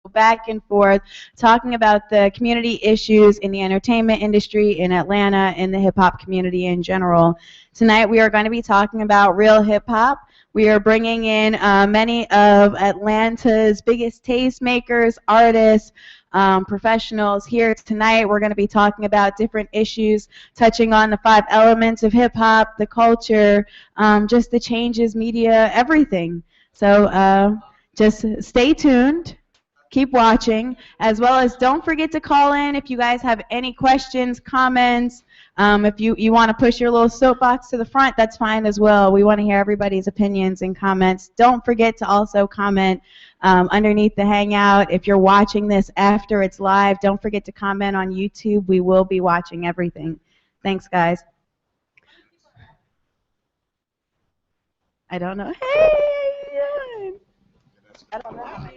back and forth talking about the community issues in the entertainment industry in Atlanta and the hip hop community in general. Tonight we are going to be talking about real hip hop. We are bringing in many of Atlanta's biggest tastemakers, artists, professionals here tonight. We're going to be talking about different issues, touching on the 5 elements of hip hop, the culture, just the changes, media, everything. So just stay tuned. Keep watching, as well as don't forget to call in if you guys have any questions, comments. If you want to push your little soapbox to the front, that's fine as well. We want to hear everybody's opinions and comments. Don't forget to also comment underneath the Hangout. If you're watching this after it's live, don't forget to comment on YouTube. We will be watching everything. Thanks, guys. I don't know. Hey! I don't know.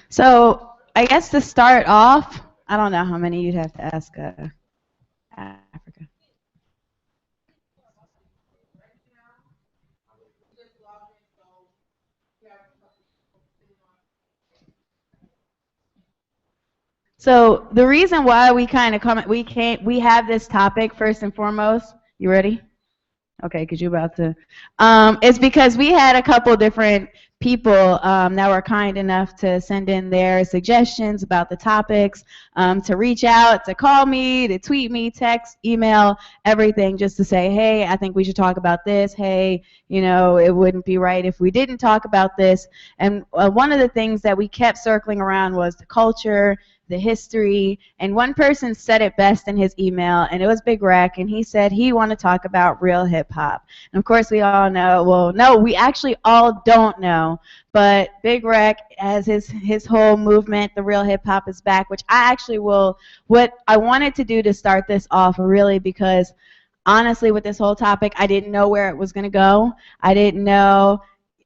So I guess to start off, I don't know how many you'd have to ask Africa. So the reason why we kind of we have this topic first and foremost. You ready? Okay, because you're about to. It's because we had a couple different people that were kind enough to send in their suggestions about the topics, to reach out, to call me, to tweet me, text, email, everything, just to say, hey, I think we should talk about this. Hey, you know, it wouldn't be right if we didn't talk about this. And one of the things that we kept circling around was the culture, the history, and one person said it best in his email, and it was Big Rec, and he said he wanted to talk about real hip-hop. And of course we all know, well, no, we actually all don't know, but Big Rec has his whole movement, The Real Hip Hop is Back, which I actually what I wanted to do to start this off really because honestly with this whole topic, I didn't know where it was going to go. I didn't know,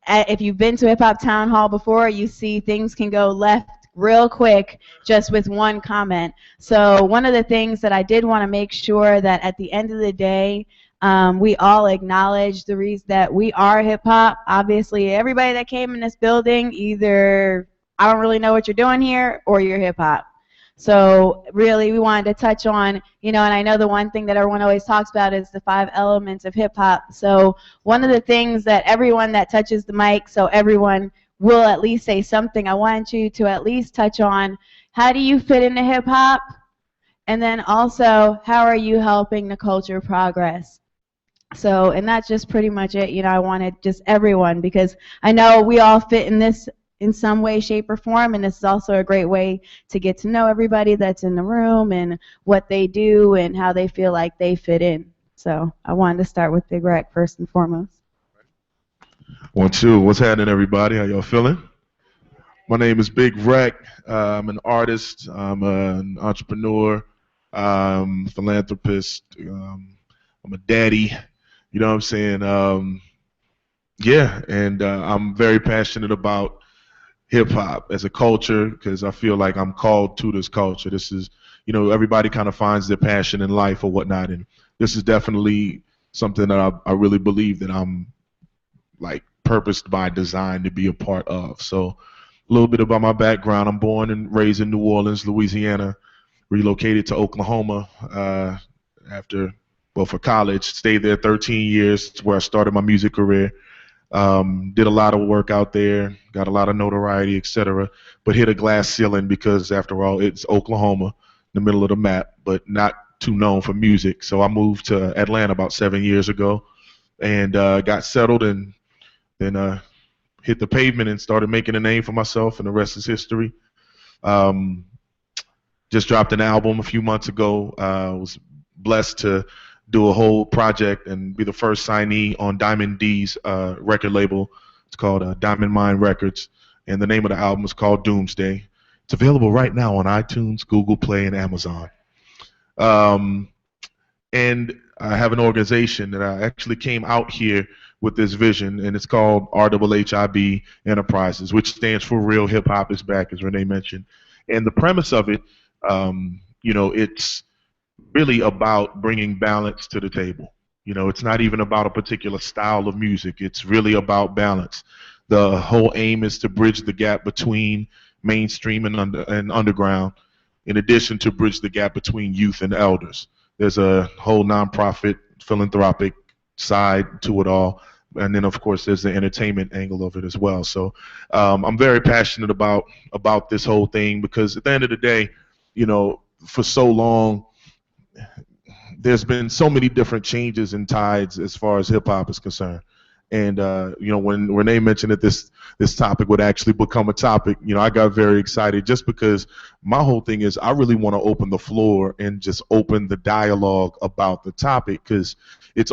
if you've been to Hip Hop Town Hall before, you see things can go left real quick just with one comment. So one of the things that I did want to make sure that at the end of the day, we all acknowledge the reason that we are hip-hop. Obviously, everybody that came in this building, either I don't really know what you're doing here or you're hip-hop. So really we wanted to touch on, you know, and I know the one thing that everyone always talks about is the 5 elements of hip-hop. So one of the things that everyone that touches the mic, so everyone will at least say something. I want you to at least touch on how do you fit into hip-hop, and then also how are you helping the culture progress. So, and that's just pretty much it. You know, I wanted just everyone, because I know we all fit in this in some way, shape, or form, and this is also a great way to get to know everybody that's in the room and what they do and how they feel like they fit in. So I wanted to start with Big Rec first and foremost. 1, 2. What's happening, everybody? How y'all feeling? My name is Big Rec. I'm an artist. I'm an entrepreneur, philanthropist. I'm a daddy. You know what I'm saying? Yeah, and I'm very passionate about hip-hop as a culture because I feel like I'm called to this culture. This is, you know, everybody kind of finds their passion in life or whatnot, and this is definitely something that I really believe that I'm, like, purposed by design to be a part of. So a little bit about my background. I'm born and raised in New Orleans, Louisiana, relocated to Oklahoma for college, stayed there 13 years, where I started my music career. Did a lot of work out there, got a lot of notoriety, etc., but hit a glass ceiling because, after all, it's Oklahoma, in the middle of the map, but not too known for music. So I moved to Atlanta about 7 years ago and got settled, and then hit the pavement and started making a name for myself, and the rest is history. Just dropped an album a few months ago. Was blessed to do a whole project and be the first signee on Diamond D's record label. It's called Diamond Mine Records, and the name of the album is called Doomsday. It's available right now on iTunes, Google Play, and Amazon. And I have an organization that I actually came out here with this vision, and it's called RHHIB Enterprises, which stands for Real Hip Hop is Back, as Renee mentioned. And the premise of it, you know, it's really about bringing balance to the table. You know, it's not even about a particular style of music. It's really about balance. The whole aim is to bridge the gap between mainstream and underground, in addition to bridge the gap between youth and elders. There's a whole nonprofit philanthropic side to it all, and then of course there's the entertainment angle of it as well. So I'm very passionate about this whole thing because at the end of the day, you know, for so long there's been so many different changes and tides as far as hip hop is concerned. And you know, when Renee mentioned that this topic would actually become a topic, you know, I got very excited just because my whole thing is I really want to open the floor and just open the dialogue about the topic because it's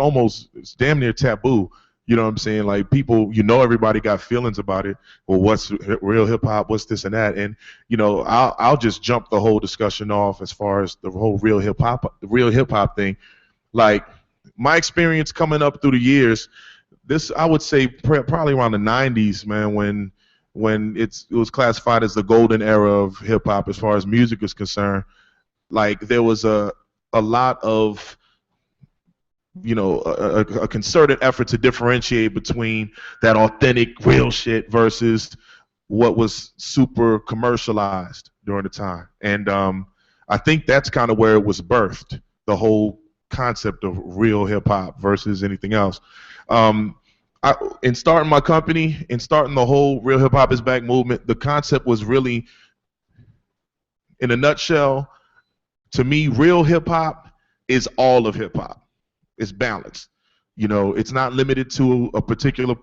damn near taboo. You know what I'm saying? Like people, you know, everybody got feelings about it. Well, what's real hip hop? What's this and that? And you know, I'll just jump the whole discussion off as far as the whole real hip hop thing. Like my experience coming up through the years. This I would say probably around the 90s, man, when it was classified as the golden era of hip hop as far as music is concerned. Like there was a lot of, you know, a concerted effort to differentiate between that authentic real shit versus what was super commercialized during the time. And I think that's kind of where it was birthed, the whole concept of real hip hop versus anything else. In starting my company and starting the whole Real Hip Hop is Back movement, the concept was really, in a nutshell, to me, real hip hop is all of hip hop. It's balanced. You know, it's not limited to a particular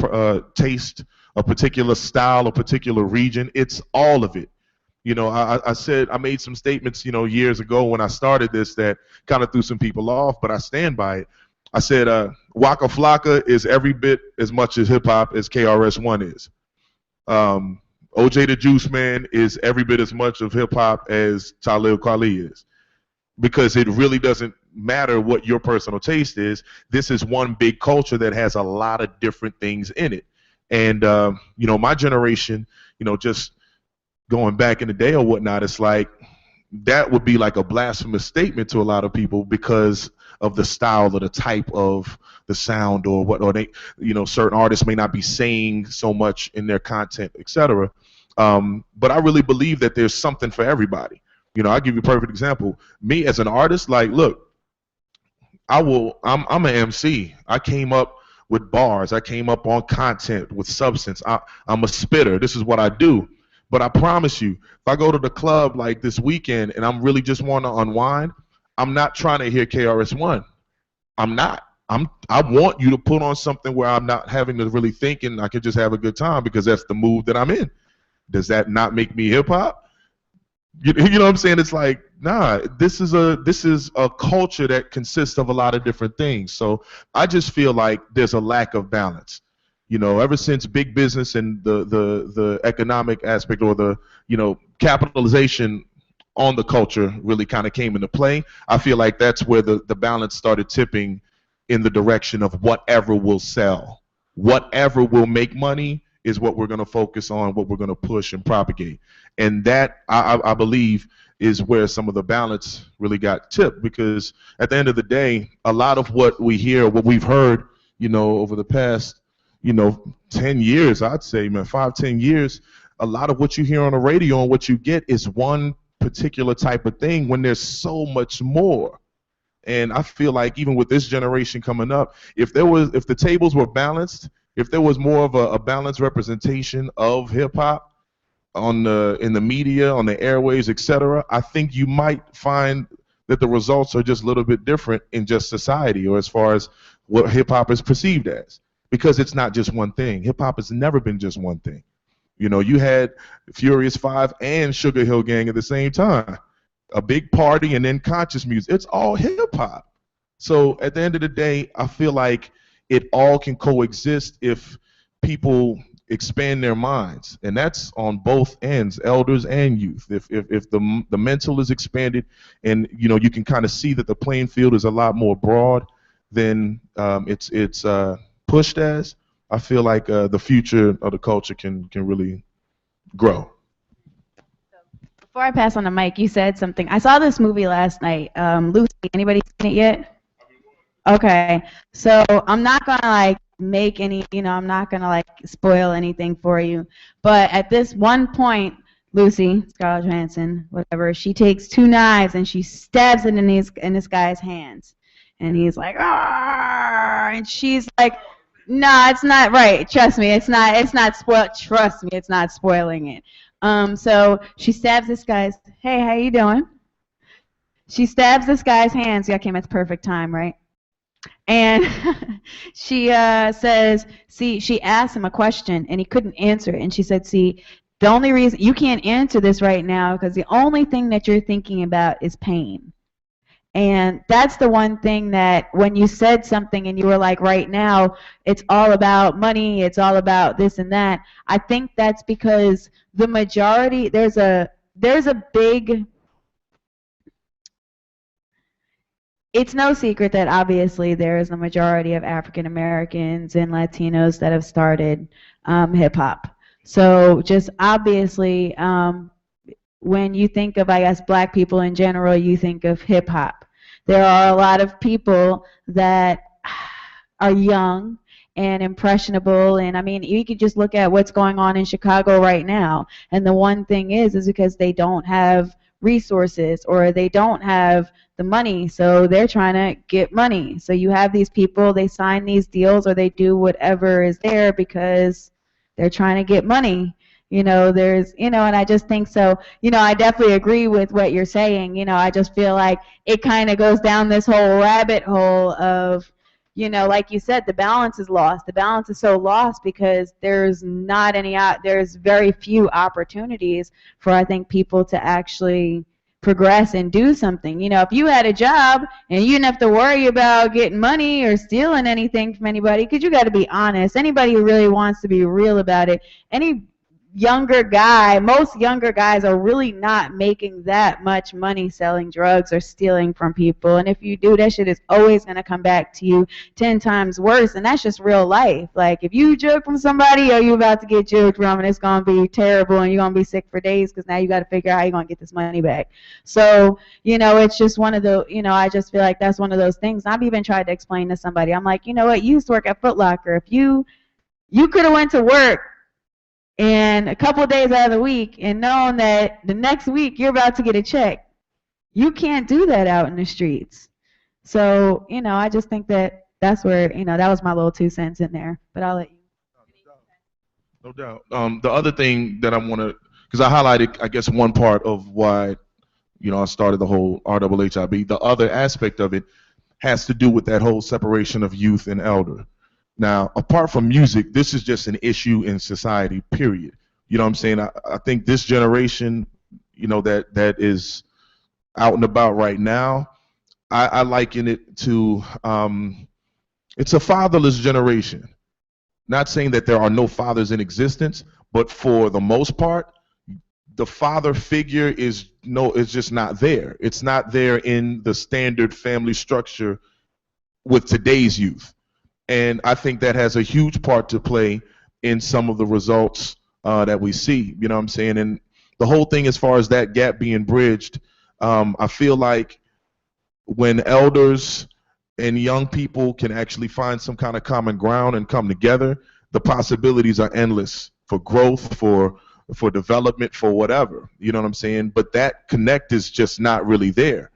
taste, a particular style, a particular region. It's all of it. You know, I made some statements, you know, years ago when I started this that kind of threw some people off, but I stand by it. I said, Waka Flocka is every bit as much as hip hop as KRS-One is. OJ the Juice Man is every bit as much of hip hop as Talib Kweli is. Because it really doesn't matter what your personal taste is. This is one big culture that has a lot of different things in it. And, you know, my generation, you know, just going back in the day or whatnot, it's like that would be like a blasphemous statement to a lot of people because of the style or the type of the sound or what, or they, you know, certain artists may not be saying so much in their content, etc. But I really believe that there's something for everybody. You know, I'll give you a perfect example. Me as an artist, like, look, I'm an MC. I came up with bars. I came up on content with substance. I'm a spitter. This is what I do. But I promise you, if I go to the club like this weekend and I'm really just want to unwind, I'm not trying to hear KRS-One. I'm not. I want you to put on something where I'm not having to really think and I can just have a good time because that's the mood that I'm in. Does that not make me hip hop? You know what I'm saying? It's like, nah, this is a culture that consists of a lot of different things. So I just feel like there's a lack of balance. You know, ever since big business and the economic aspect or the, you know, capitalization on the culture really kind of came into play, I feel like that's where the balance started tipping in the direction of whatever will sell. Whatever will make money is what we're going to focus on, what we're going to push and propagate. And that, I believe, is where some of the balance really got tipped, because at the end of the day, a lot of what we hear, what we've heard, you know, over the past, you know, 10 years, I'd say, man, 5-10 years, a lot of what you hear on the radio and what you get is one particular type of thing when there's so much more. And I feel like even with this generation coming up, if the tables were balanced, if there was more of a balanced representation of hip hop in the media, on the airwaves, etc., I think you might find that the results are just a little bit different in just society, or as far as what hip hop is perceived as, because it's not just one thing. Hip hop has never been just one thing. You know, you had Furious 5 and Sugar Hill Gang at the same time. A big party and then conscious music. It's all hip hop. So at the end of the day, I feel like it all can coexist if people expand their minds, and that's on both ends, elders and youth. If the mental is expanded, and you know, you can kind of see that the playing field is a lot more broad than it's pushed as. I feel like the future of the culture can really grow. Before I pass on the mic, you said something. I saw this movie last night, Lucy. Anybody seen it yet? Okay, so I'm not gonna like make any, I'm not gonna like spoil anything for you. But at this one point, Lucy, Scarlett Johansson, whatever, she takes two knives and she stabs it in this guy's hands. And he's like, ah, and she's like, no, it's not right. Trust me, it's not spoil. Trust me, it's not spoiling it. So she stabs this guy's. Hey, how you doing? She stabs this guy's hands. Yeah, came at the perfect time, right? And she says, see, she asked him a question and he couldn't answer it. And she said, see, the only reason you can't answer this right now because the only thing that you're thinking about is pain. And that's the one thing that when you said something and you were like, right now, it's all about money, it's all about this and that. I think that's because the majority, there's a big, it's no secret that obviously there is a majority of African Americans and Latinos that have started hip hop. So just obviously, when you think of, I guess, black people in general, you think of hip hop. There are a lot of people that are young and impressionable, and I mean, you could just look at what's going on in Chicago right now. And the one thing is because they don't have resources or they don't have the money, so they're trying to get money. So you have these people, they sign these deals or they do whatever is there because they're trying to get money. There's, and I just think so, I definitely agree with what you're saying. I just feel like it kind of goes down this whole rabbit hole of, like you said, the balance is lost. The balance is so lost because there's very few opportunities for, I think, people to actually progress and do something. If you had a job and you didn't have to worry about getting money or stealing anything from anybody, because you got to be honest, anybody who really wants to be real about it, most younger guys are really not making that much money selling drugs or stealing from people. And if you do, that shit is always going to come back to you 10 times worse. And that's just real life. Like, if you joke from somebody or you about to get joked from, and it's going to be terrible and you're going to be sick for days because now you got to figure out how you're going to get this money back. So, it's just one of the, I just feel like that's one of those things. I've even tried to explain to somebody. I'm like, you know what? You used to work at Foot Locker. If you could have went to work and a couple of days out of the week and knowing that the next week you're about to get a check. You can't do that out in the streets. So, I just think that that's where, that was my little 2 cents in there. But I'll let you. No doubt. The other thing that I want to, because I highlighted, I guess, one part of why, I started the whole RHHIB. The other aspect of it has to do with that whole separation of youth and elder. Now, apart from music, this is just an issue in society, period. You know what I'm saying? I think this generation, that is out and about right now, I liken it to, it's a fatherless generation. Not saying that there are no fathers in existence, but for the most part, the father figure is just not there. It's not there in the standard family structure with today's youth. And I think that has a huge part to play in some of the results that we see. You know what I'm saying? And the whole thing, as far as that gap being bridged, I feel like when elders and young people can actually find some kind of common ground and come together, the possibilities are endless for growth, for development, for whatever. You know what I'm saying? But that connect is just not really there.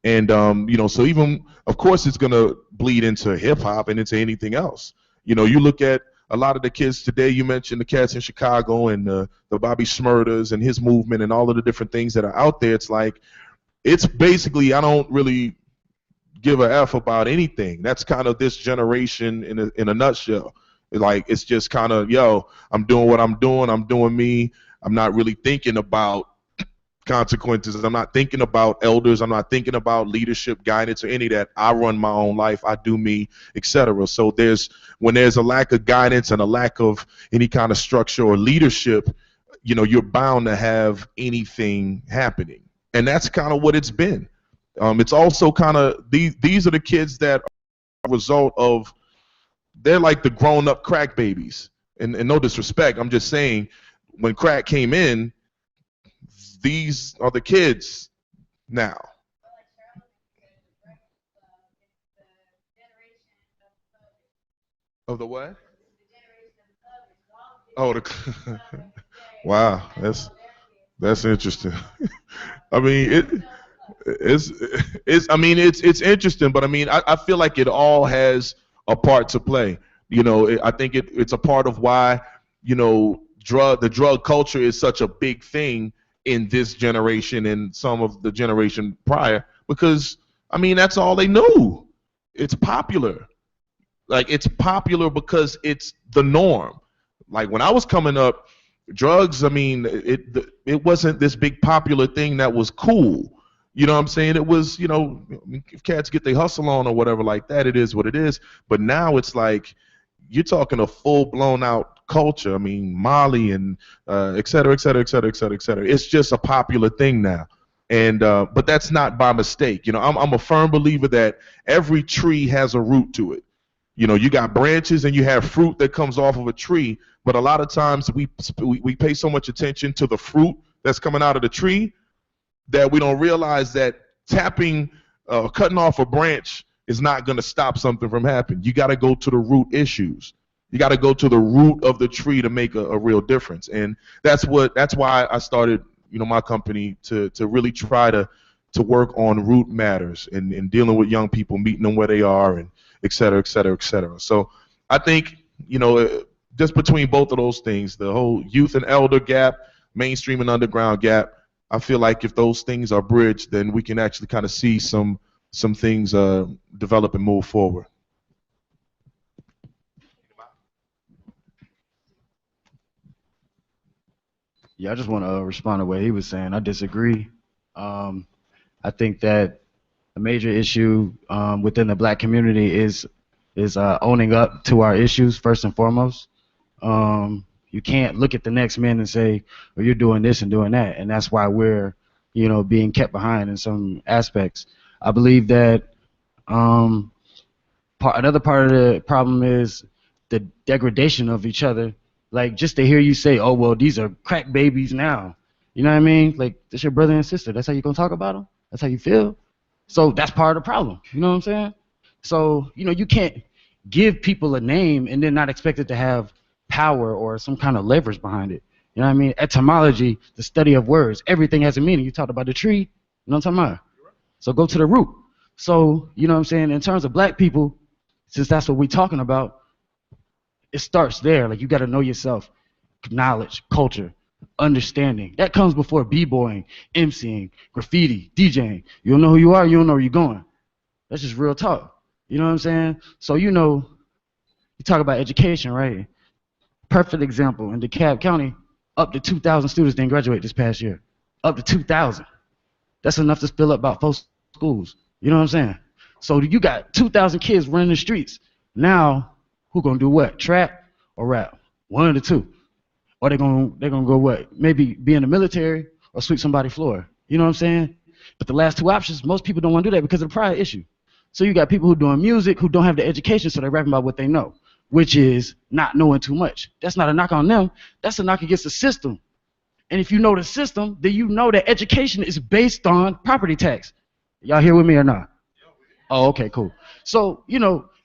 And, so even, of course, it's going to bleed into hip hop and into anything else. You look at a lot of the kids today, you mentioned the cats in Chicago and the Bobby Shmurdas and his movement and all of the different things that are out there. It's like, it's basically, I don't really give a F about anything. That's kind of this generation in a nutshell. Like, it's just kind of, I'm doing what I'm doing me. I'm not really thinking about consequences. I'm not thinking about elders. I'm not thinking about leadership, guidance, or any of that. I run my own life. I do me, etc. So when there's a lack of guidance and a lack of any kind of structure or leadership, you're bound to have anything happening. And that's kind of what it's been. It's also kind of, these are the kids that are a result of, they're like the grown-up crack babies. And no disrespect, I'm just saying, when crack came in, these are the kids now. Of the what? Oh, the wow, that's interesting. I mean, it's I mean it's interesting, but I mean I feel like it all has a part to play. I think it's a part of why the drug culture is such a big thing in this generation and some of the generation prior because I mean that's all they knew. It's popular. Like it's popular because it's the norm. Like when I was coming up, drugs, I mean, it wasn't this big popular thing that was cool. You know what I'm saying? It was, if cats get their hustle on or whatever like that, it is what it is. But now it's like you're talking a full blown out culture. I mean, Molly and et cetera, et cetera, et cetera, et cetera, et cetera. It's just a popular thing now. And but that's not by mistake. I'm a firm believer that every tree has a root to it. You got branches and you have fruit that comes off of a tree, but a lot of times we pay so much attention to the fruit that's coming out of the tree that we don't realize that cutting off a branch is not going to stop something from happening. You got to go to the root issues. You got to go to the root of the tree to make a real difference, and that's why I started my company to really try to work on root matters and dealing with young people, meeting them where they are, and et cetera, et cetera, et cetera. So I think, just between both of those things, the whole youth and elder gap, mainstream and underground gap, I feel like if those things are bridged, then we can actually kind of see some things develop and move forward. Yeah, I just want to respond to what he was saying. I disagree. I think that a major issue within the black community is owning up to our issues first and foremost. You can't look at the next man and say, well, you're doing this and doing that, and that's why we're being kept behind in some aspects. I believe that another part of the problem is the degradation of each other. Like, just to hear you say, oh, well, these are crack babies now. You know what I mean? Like, that's your brother and sister. That's how you're going to talk about them? That's how you feel? So that's part of the problem. You know what I'm saying? So, you can't give people a name and then not expect it to have power or some kind of leverage behind it. You know what I mean? Etymology, the study of words, everything has a meaning. You talked about the tree. You know what I'm talking about? So go to the root. So, you know what I'm saying? In terms of black people, since that's what we're talking about, it starts there. Like, you got to know yourself, knowledge, culture, understanding. That comes before b-boying, emceeing, graffiti, DJing. You don't know who you are, you don't know where you're going. That's just real talk. You know what I'm saying? So, you talk about education, right? Perfect example. In DeKalb County, up to 2,000 students didn't graduate this past year. Up to 2,000. That's enough to fill up about 4 schools. You know what I'm saying? So you got 2,000 kids running the streets. Now, who gonna do what? Trap or rap? One of the two. Or they're gonna go what? Maybe be in the military or sweep somebody's floor. You know what I'm saying? But the last two options, most people don't want to do that because of the pride issue. So you got people who doing music who don't have the education, so they're rapping about what they know, which is not knowing too much. That's not a knock on them. That's a knock against the system. And if you know the system, then you know that education is based on property tax. Y'all here with me or not? Oh, okay, cool. So,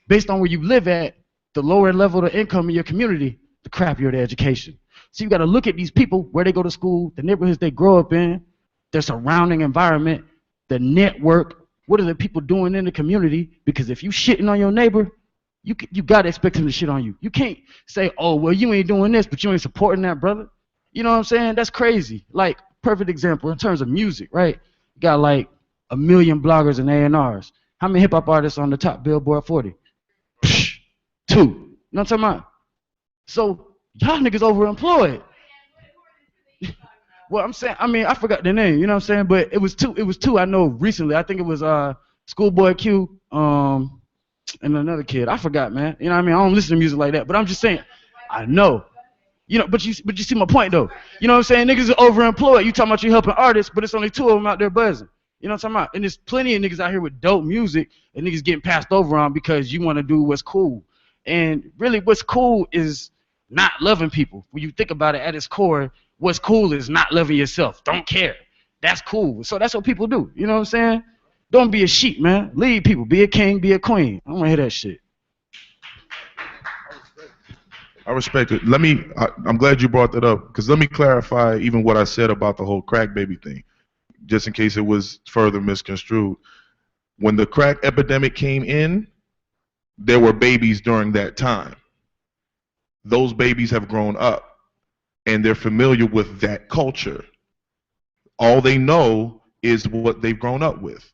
based on where you live at, the lower level of income in your community, the crappier the education. So you got to look at these people, where they go to school, the neighborhoods they grow up in, their surrounding environment, the network. What are the people doing in the community? Because if you shitting on your neighbor, you got to expect him to shit on you. You can't say, oh, well, you ain't doing this, but you ain't supporting that, brother. You know what I'm saying? That's crazy. Like, perfect example in terms of music, right? You got like 1 million bloggers and A&Rs. How many hip-hop artists on the top Billboard 40? Psh, 2. You know what I'm talking about? So y'all niggas overemployed. Well, I'm saying, I forgot the name, you know what I'm saying? But it was two I know recently. I think it was Schoolboy Q, and another kid. I forgot, man. You know what I mean? I don't listen to music like that, but I'm just saying, I know. But you see my point though. You know what I'm saying? Niggas are overemployed. You talking about you helping artists, but it's only 2 of them out there buzzing. You know what I'm talking about? And there's plenty of niggas out here with dope music and niggas getting passed over on because you want to do what's cool. And really what's cool is not loving people. When you think about it at its core, what's cool is not loving yourself. Don't care. That's cool. So that's what people do. You know what I'm saying? Don't be a sheep, man. Lead people. Be a king, be a queen. I don't want to hear that shit. I respect it. I'm glad you brought that up because let me clarify even what I said about the whole crack baby thing, just in case it was further misconstrued. When the crack epidemic came in, there were babies during that time. Those babies have grown up and they're familiar with that culture. All they know is what they've grown up with.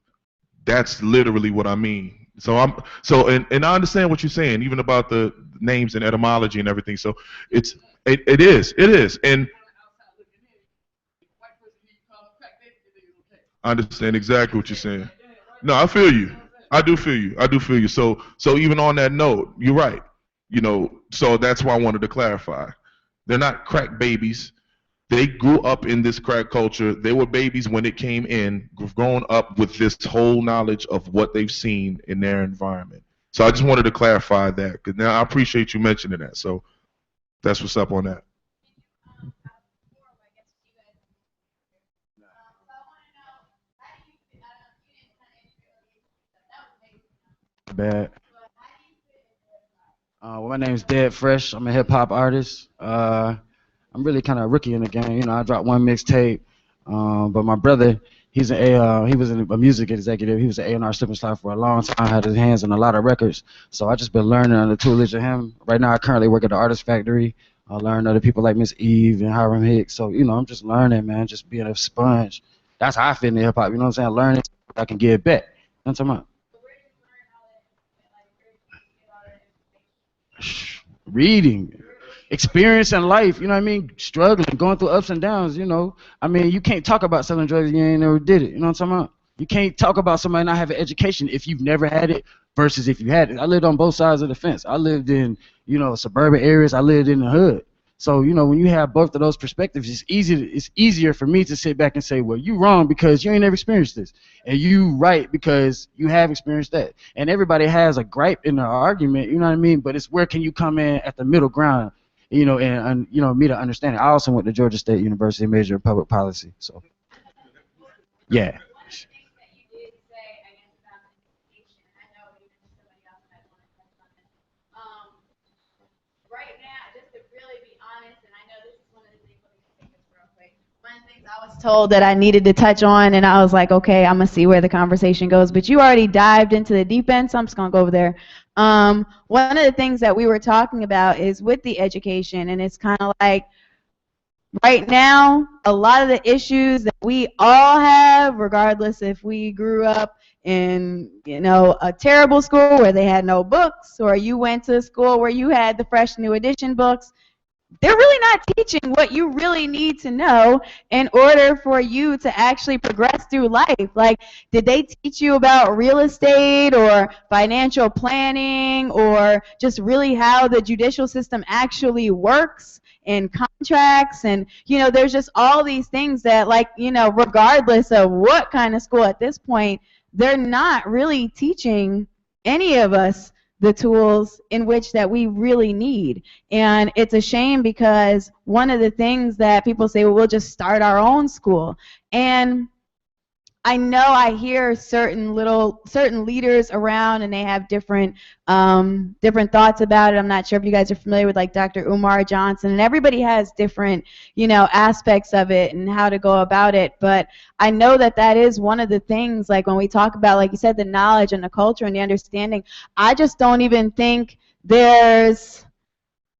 That's literally what I mean. And I understand what you're saying, even about the names and etymology and everything. So it is. And I understand exactly what you're saying. No, I feel you. I do feel you. I do feel you. So even on that note, you're right. So that's why I wanted to clarify. They're not crack babies. They grew up in this crack culture. They were babies when it came in, grown up with this whole knowledge of what they've seen in their environment. So I just wanted to clarify that because now I appreciate you mentioning that. So that's what's up on that. Bad. Well, my name's Dead Fresh. I'm a hip hop artist. I'm really kind of a rookie in the game. You know, I dropped one mixtape, but my brother, he was a music executive. He was an A&R superstar for a long time. Had his hands on a lot of records. So I just been learning under the tutelage of him. Right now, I currently work at the Artist Factory. I learn other people like Miss Eve and Hiram Hicks. So I'm just learning, man. Just being a sponge. That's how I fit into hip hop. You know what I'm saying? Learning, I can give back. That's what I'm about. Reading, experience in life, you know what I mean? Struggling, going through ups and downs, I mean, you can't talk about selling drugs if you ain't never did it. You know what I'm talking about? You can't talk about somebody not having education if you've never had it versus if you had it. I lived on both sides of the fence. I lived in, suburban areas. I lived in the hood. So, when you have both of those perspectives, it's easier for me to sit back and say, well, you wrong because you ain't never experienced this. And you right because you have experienced that. And everybody has a gripe in their argument, you know what I mean? But it's where can you come in at the middle ground, and me to understand it. I also went to Georgia State University, major in public policy. So, yeah. I was told that I needed to touch on, and I was like, okay, I'm going to see where the conversation goes. But you already dived into the deep end, so I'm just going to go over there. One of the things that we were talking about is with the education, and it's kind of like right now, a lot of the issues that we all have, regardless if we grew up in, a terrible school where they had no books, or you went to a school where you had the fresh new edition books, they're really not teaching what you really need to know in order for you to actually progress through life. Like, did they teach you about real estate or financial planning or just really how the judicial system actually works and contracts? And, there's just all these things that, like, regardless of what kind of school at this point, they're not really teaching any of us the tools in which that we really need. And it's a shame because one of the things that people say, well, we'll just start our own school. And I know I hear certain leaders around, and they have different thoughts about it. I'm not sure if you guys are familiar with like Dr. Umar Johnson, and everybody has different aspects of it and how to go about it. But I know that is one of the things, like when we talk about, like you said, the knowledge and the culture and the understanding. I just don't even think I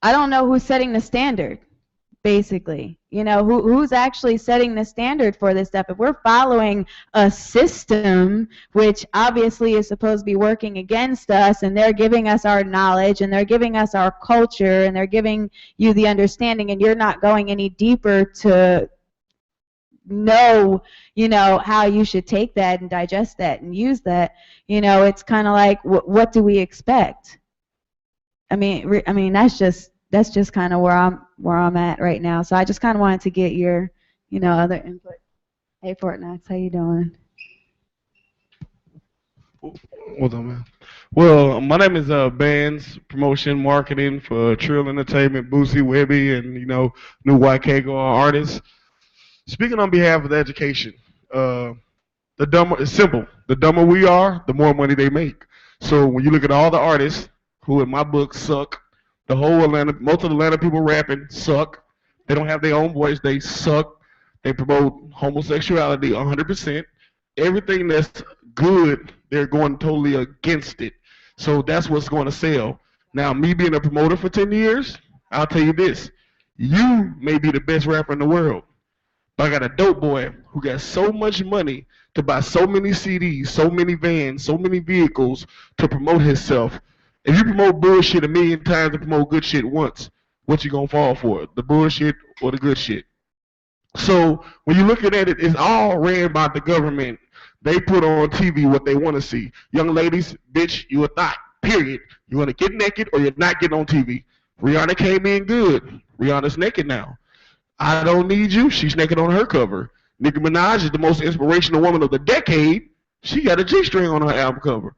don't know who's setting the standard. Basically, who's actually setting the standard for this stuff? If we're following a system which obviously is supposed to be working against us, and they're giving us our knowledge, and they're giving us our culture, and they're giving you the understanding, and you're not going any deeper to know, how you should take that and digest that and use that, it's kind of like, what do we expect? I mean, that's just kind of where I'm at right now. So I just kind of wanted to get your, other input. Hey, Fortnox, how you doing? What's up, man? Well, my name is Bands Promotion Marketing for Trill Entertainment, Boosie, Webby, and New YK Go artists. Speaking on behalf of the education, it's simple. The dumber we are, the more money they make. So when you look at all the artists who in my book suck, The whole Atlanta, most of the Atlanta people rapping suck. They don't have their own voice. They suck. They promote homosexuality 100%. Everything that's good, they're going totally against it. So that's what's going to sell. Now, me being a promoter for 10 years, I'll tell you this. You may be the best rapper in the world. But I got a dope boy who got so much money to buy so many CDs, so many vans, so many vehicles to promote himself. If you promote bullshit a million times and promote good shit once, what you gonna fall for? The bullshit or the good shit? So when you're looking at it, it's all ran by the government. They put on TV what they want to see. Young ladies, bitch, you a thought. Period. You want to get naked or you're not getting on TV. Rihanna came in good. Rihanna's naked now. I Don't Need You, she's naked on her cover. Nicki Minaj is the most inspirational woman of the decade. She got a G-string on her album cover.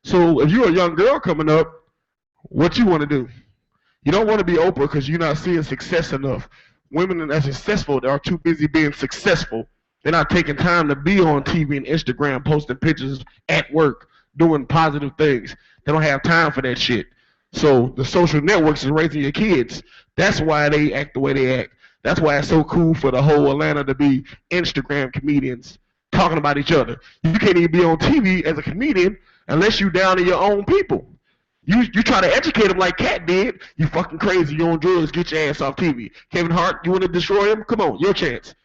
So if you're a young girl coming up, what you want to do? You don't want to be Oprah because you're not seeing success enough. Women that are successful, they are too busy being successful. They're not taking time to be on TV and Instagram, posting pictures at work, doing positive things. They don't have time for that shit. So the social networks is raising your kids. That's why they act the way they act. That's why it's so cool for the whole Atlanta to be Instagram comedians talking about each other. You can't even be on TV as a comedian unless you down to your own people. You try to educate them like Cat did. You fucking crazy. You on drugs. Get your ass off TV. Kevin Hart, you want to destroy him? Come on, your chance.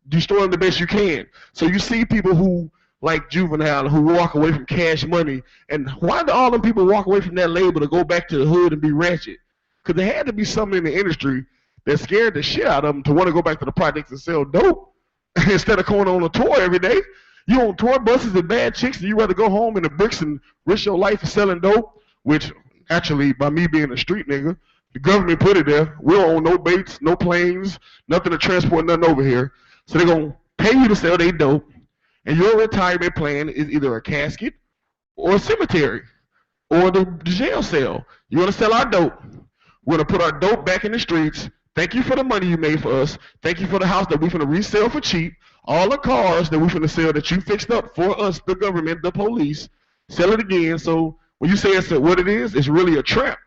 Destroy him the best you can. So you see people who like Juvenile who walk away from Cash Money. And why do all them people walk away from that label to go back to the hood and be ratchet? Because there had to be something in the industry that scared the shit out of them to want to go back to the projects and sell dope instead of going on a tour every day. You on tour buses and bad chicks, and you rather go home in the bricks and risk your life for selling dope, which actually, by me being a street nigga, the government put it there. We don't own no baits, no planes, nothing to transport nothing over here. So they're going to pay you to sell their dope, and your retirement plan is either a casket or a cemetery or the jail cell. You want to sell our dope. We're going to put our dope back in the streets. Thank you for the money you made for us. Thank you for the house that we're going to resell for cheap. All the cars that we're going to sell that you fixed up for us, the government, the police, sell it again. So when you say it's what it is, it's really a trap.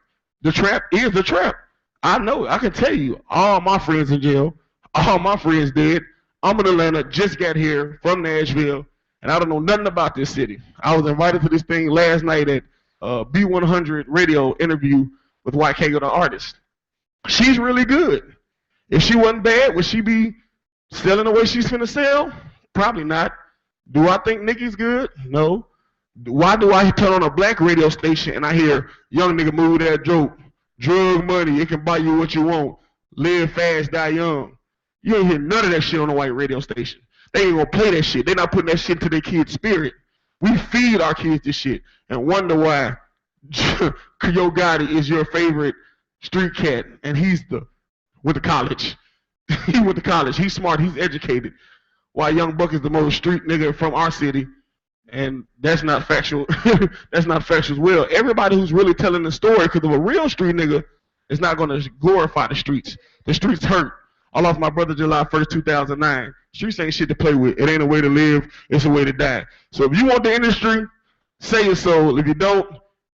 The trap is a trap. I know. I can tell you, all my friends in jail, all my friends dead. I'm in Atlanta, just got here from Nashville, and I don't know nothing about this city. I was invited to this thing last night at B100 radio interview with YK, the artist. She's really good. If she wasn't bad, would she be selling the way she's finna sell? Probably not. Do I think Nicki's good? No. Why do I turn on a black radio station and I hear young nigga move that dope, drug money, it can buy you what you want, live fast, die young? You ain't hear none of that shit on the white radio station. They ain't gonna play that shit. They not putting that shit into their kids' spirit. We feed our kids this shit and wonder why Yo Gotti is your favorite street cat, and went to college. He went to college. He's smart. He's educated. Why Young Buck is the most street nigga from our city, and that's not factual. That's not factual as well. Everybody who's really telling the story, because of a real street nigga, is not going to glorify the streets. The streets hurt. I lost my brother July 1st, 2009. Streets ain't shit to play with. It ain't a way to live. It's a way to die. So if you want the industry, say it so. If you don't,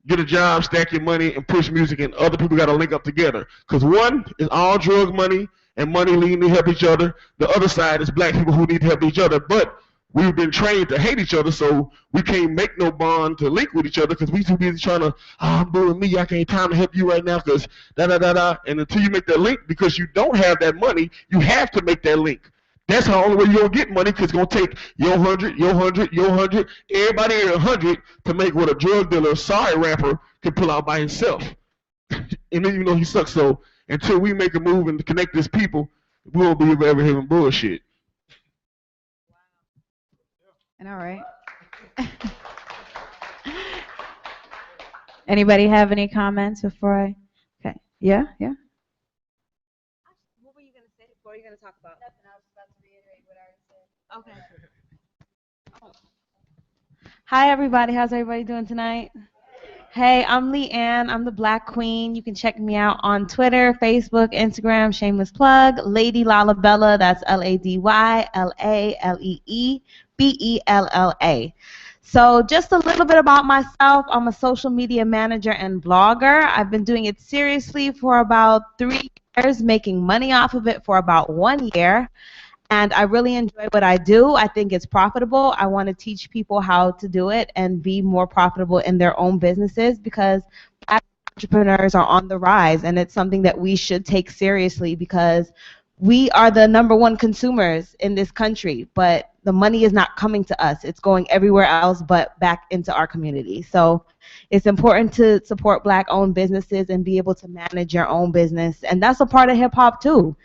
get a job, stack your money, and push music, and other people got to link up together. Because one is all drug money and money needing to help each other. The other side is black people who need to help each other. But we've been trained to hate each other, so we can't make no bond to link with each other because we too busy trying to, I'm doing me, I can't time to help you right now because da-da-da-da. And until you make that link, because you don't have that money, you have to make that link. That's the only way you're going to get money, because it's going to take your 100, your 100, your 100, everybody here 100 to make what a drug dealer, sorry rapper, can pull out by himself. And then you know he sucks. So until we make a move and connect these people, we won't be ever hearing bullshit. And all right. Anybody have any comments before I? Okay. Yeah. What were you going to say? What were you going to talk about? Nothing. I was about to reiterate what I already said. Okay. Hi, everybody. How's everybody doing tonight? Hey, I'm Leanne. I'm the Black Queen. You can check me out on Twitter, Facebook, Instagram, shameless plug. Lady Lalabella. That's LadyLaleeBella. So just a little bit about myself. I'm a social media manager and blogger. I've been doing it seriously for about 3 years, making money off of it for about 1 year. And I really enjoy what I do. I think it's profitable. I want to teach people how to do it and be more profitable in their own businesses, because Black entrepreneurs are on the rise, and it's something that we should take seriously, because we are the #1 consumers in this country, but the money is not coming to us. It's going everywhere else but back into our community. So it's important to support Black-owned businesses and be able to manage your own business. And that's a part of hip-hop, too.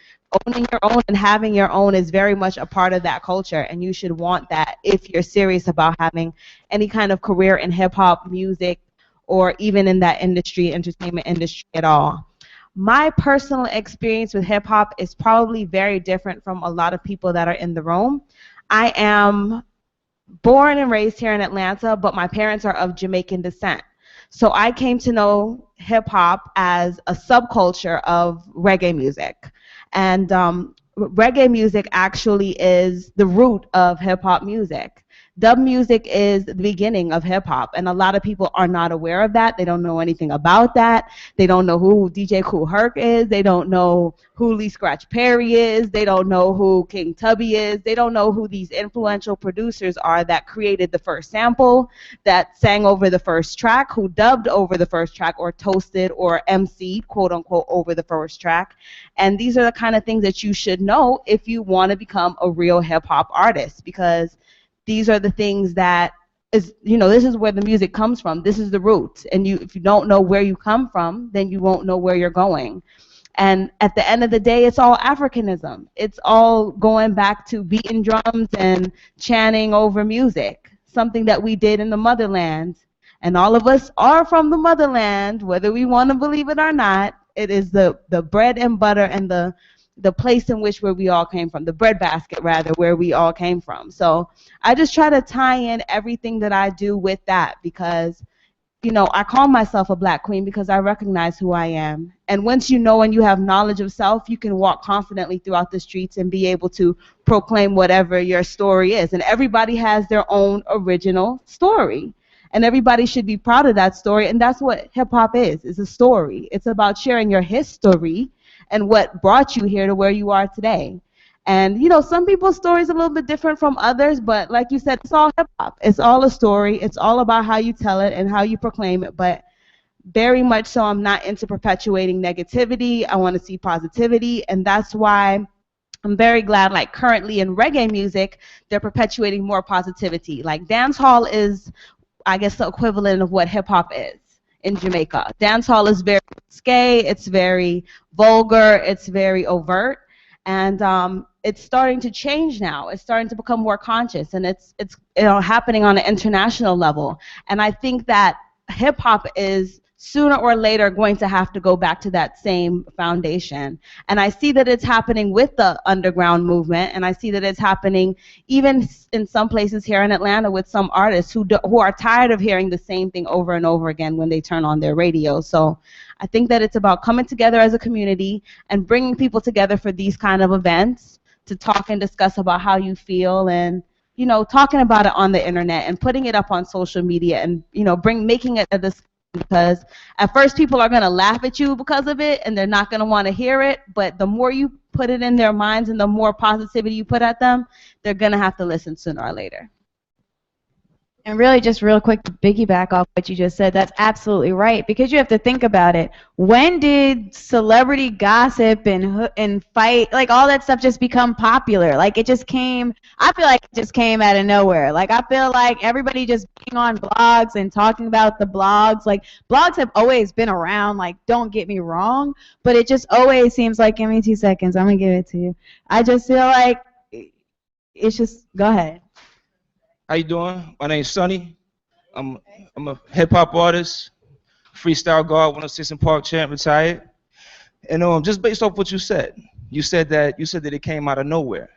Owning your own and having your own is very much a part of that culture, and you should want that if you're serious about having any kind of career in hip-hop, music, or even in that industry, entertainment industry at all. My personal experience with hip-hop is probably very different from a lot of people that are in the room. I am born and raised here in Atlanta, but my parents are of Jamaican descent. So I came to know hip-hop as a subculture of reggae music. And reggae music actually is the root of hip-hop music. Dub music is the beginning of hip-hop, and a lot of people are not aware of that. They don't know anything about that. They don't know who DJ Kool Herc is. They don't know who Lee Scratch Perry is. They don't know who King Tubby is. They don't know who these influential producers are that created the first sample, that sang over the first track, who dubbed over the first track, or toasted or MC'd, quote-unquote, over the first track. And these are the kind of things that you should know if you want to become a real hip-hop artist, because these are the things that is, this is where the music comes from. This is the root. And if you don't know where you come from, then you won't know where you're going. And at the end of the day, it's all Africanism. It's all going back to beating drums and chanting over music, something that we did in the motherland. And all of us are from the motherland, whether we want to believe it or not. It is the bread and butter and the place in which where we all came from, the breadbasket rather, where we all came from. So I just try to tie in everything that I do with that, because I call myself a Black queen because I recognize who I am. And once you know and you have knowledge of self, you can walk confidently throughout the streets and be able to proclaim whatever your story is. And everybody has their own original story. And everybody should be proud of that story. And that's what hip-hop is a story. It's about sharing your history and what brought you here to where you are today. And, some people's stories are a little bit different from others, but like you said, it's all hip-hop. It's all a story. It's all about how you tell it and how you proclaim it, but very much so I'm not into perpetuating negativity. I want to see positivity, and that's why I'm very glad, like, currently in reggae music, they're perpetuating more positivity. Like, dance hall is, I guess, the equivalent of what hip-hop is in Jamaica. Dance hall is very risque, it's very vulgar, it's very overt, and it's starting to change now. It's starting to become more conscious, and it's happening on an international level. And I think that hip hop is sooner or later going to have to go back to that same foundation. And I see that it's happening with the underground movement, and I see that it's happening even in some places here in Atlanta with some artists who are tired of hearing the same thing over and over again when they turn on their radio. So I think that it's about coming together as a community and bringing people together for these kind of events to talk and discuss about how you feel, and talking about it on the internet and putting it up on social media, and making it a discussion. Because at first people are going to laugh at you because of it, and they're not going to want to hear it, but the more you put it in their minds and the more positivity you put at them, they're going to have to listen sooner or later. And really, just real quick to piggyback off what you just said, that's absolutely right, because you have to think about it. When did celebrity gossip and fight, like all that stuff, just become popular? Like, it just came, I feel like it just came out of nowhere. Like, I feel like everybody just being on blogs and talking about the blogs. Like, blogs have always been around, like, don't get me wrong, but it just always seems like, give me 2 seconds, I'm going to give it to you. I just feel like it's just, go ahead. How you doing? My name's Sonny. I'm a hip hop artist, freestyle guard, 106 in Park champ, retired. And just based off what you said that it came out of nowhere.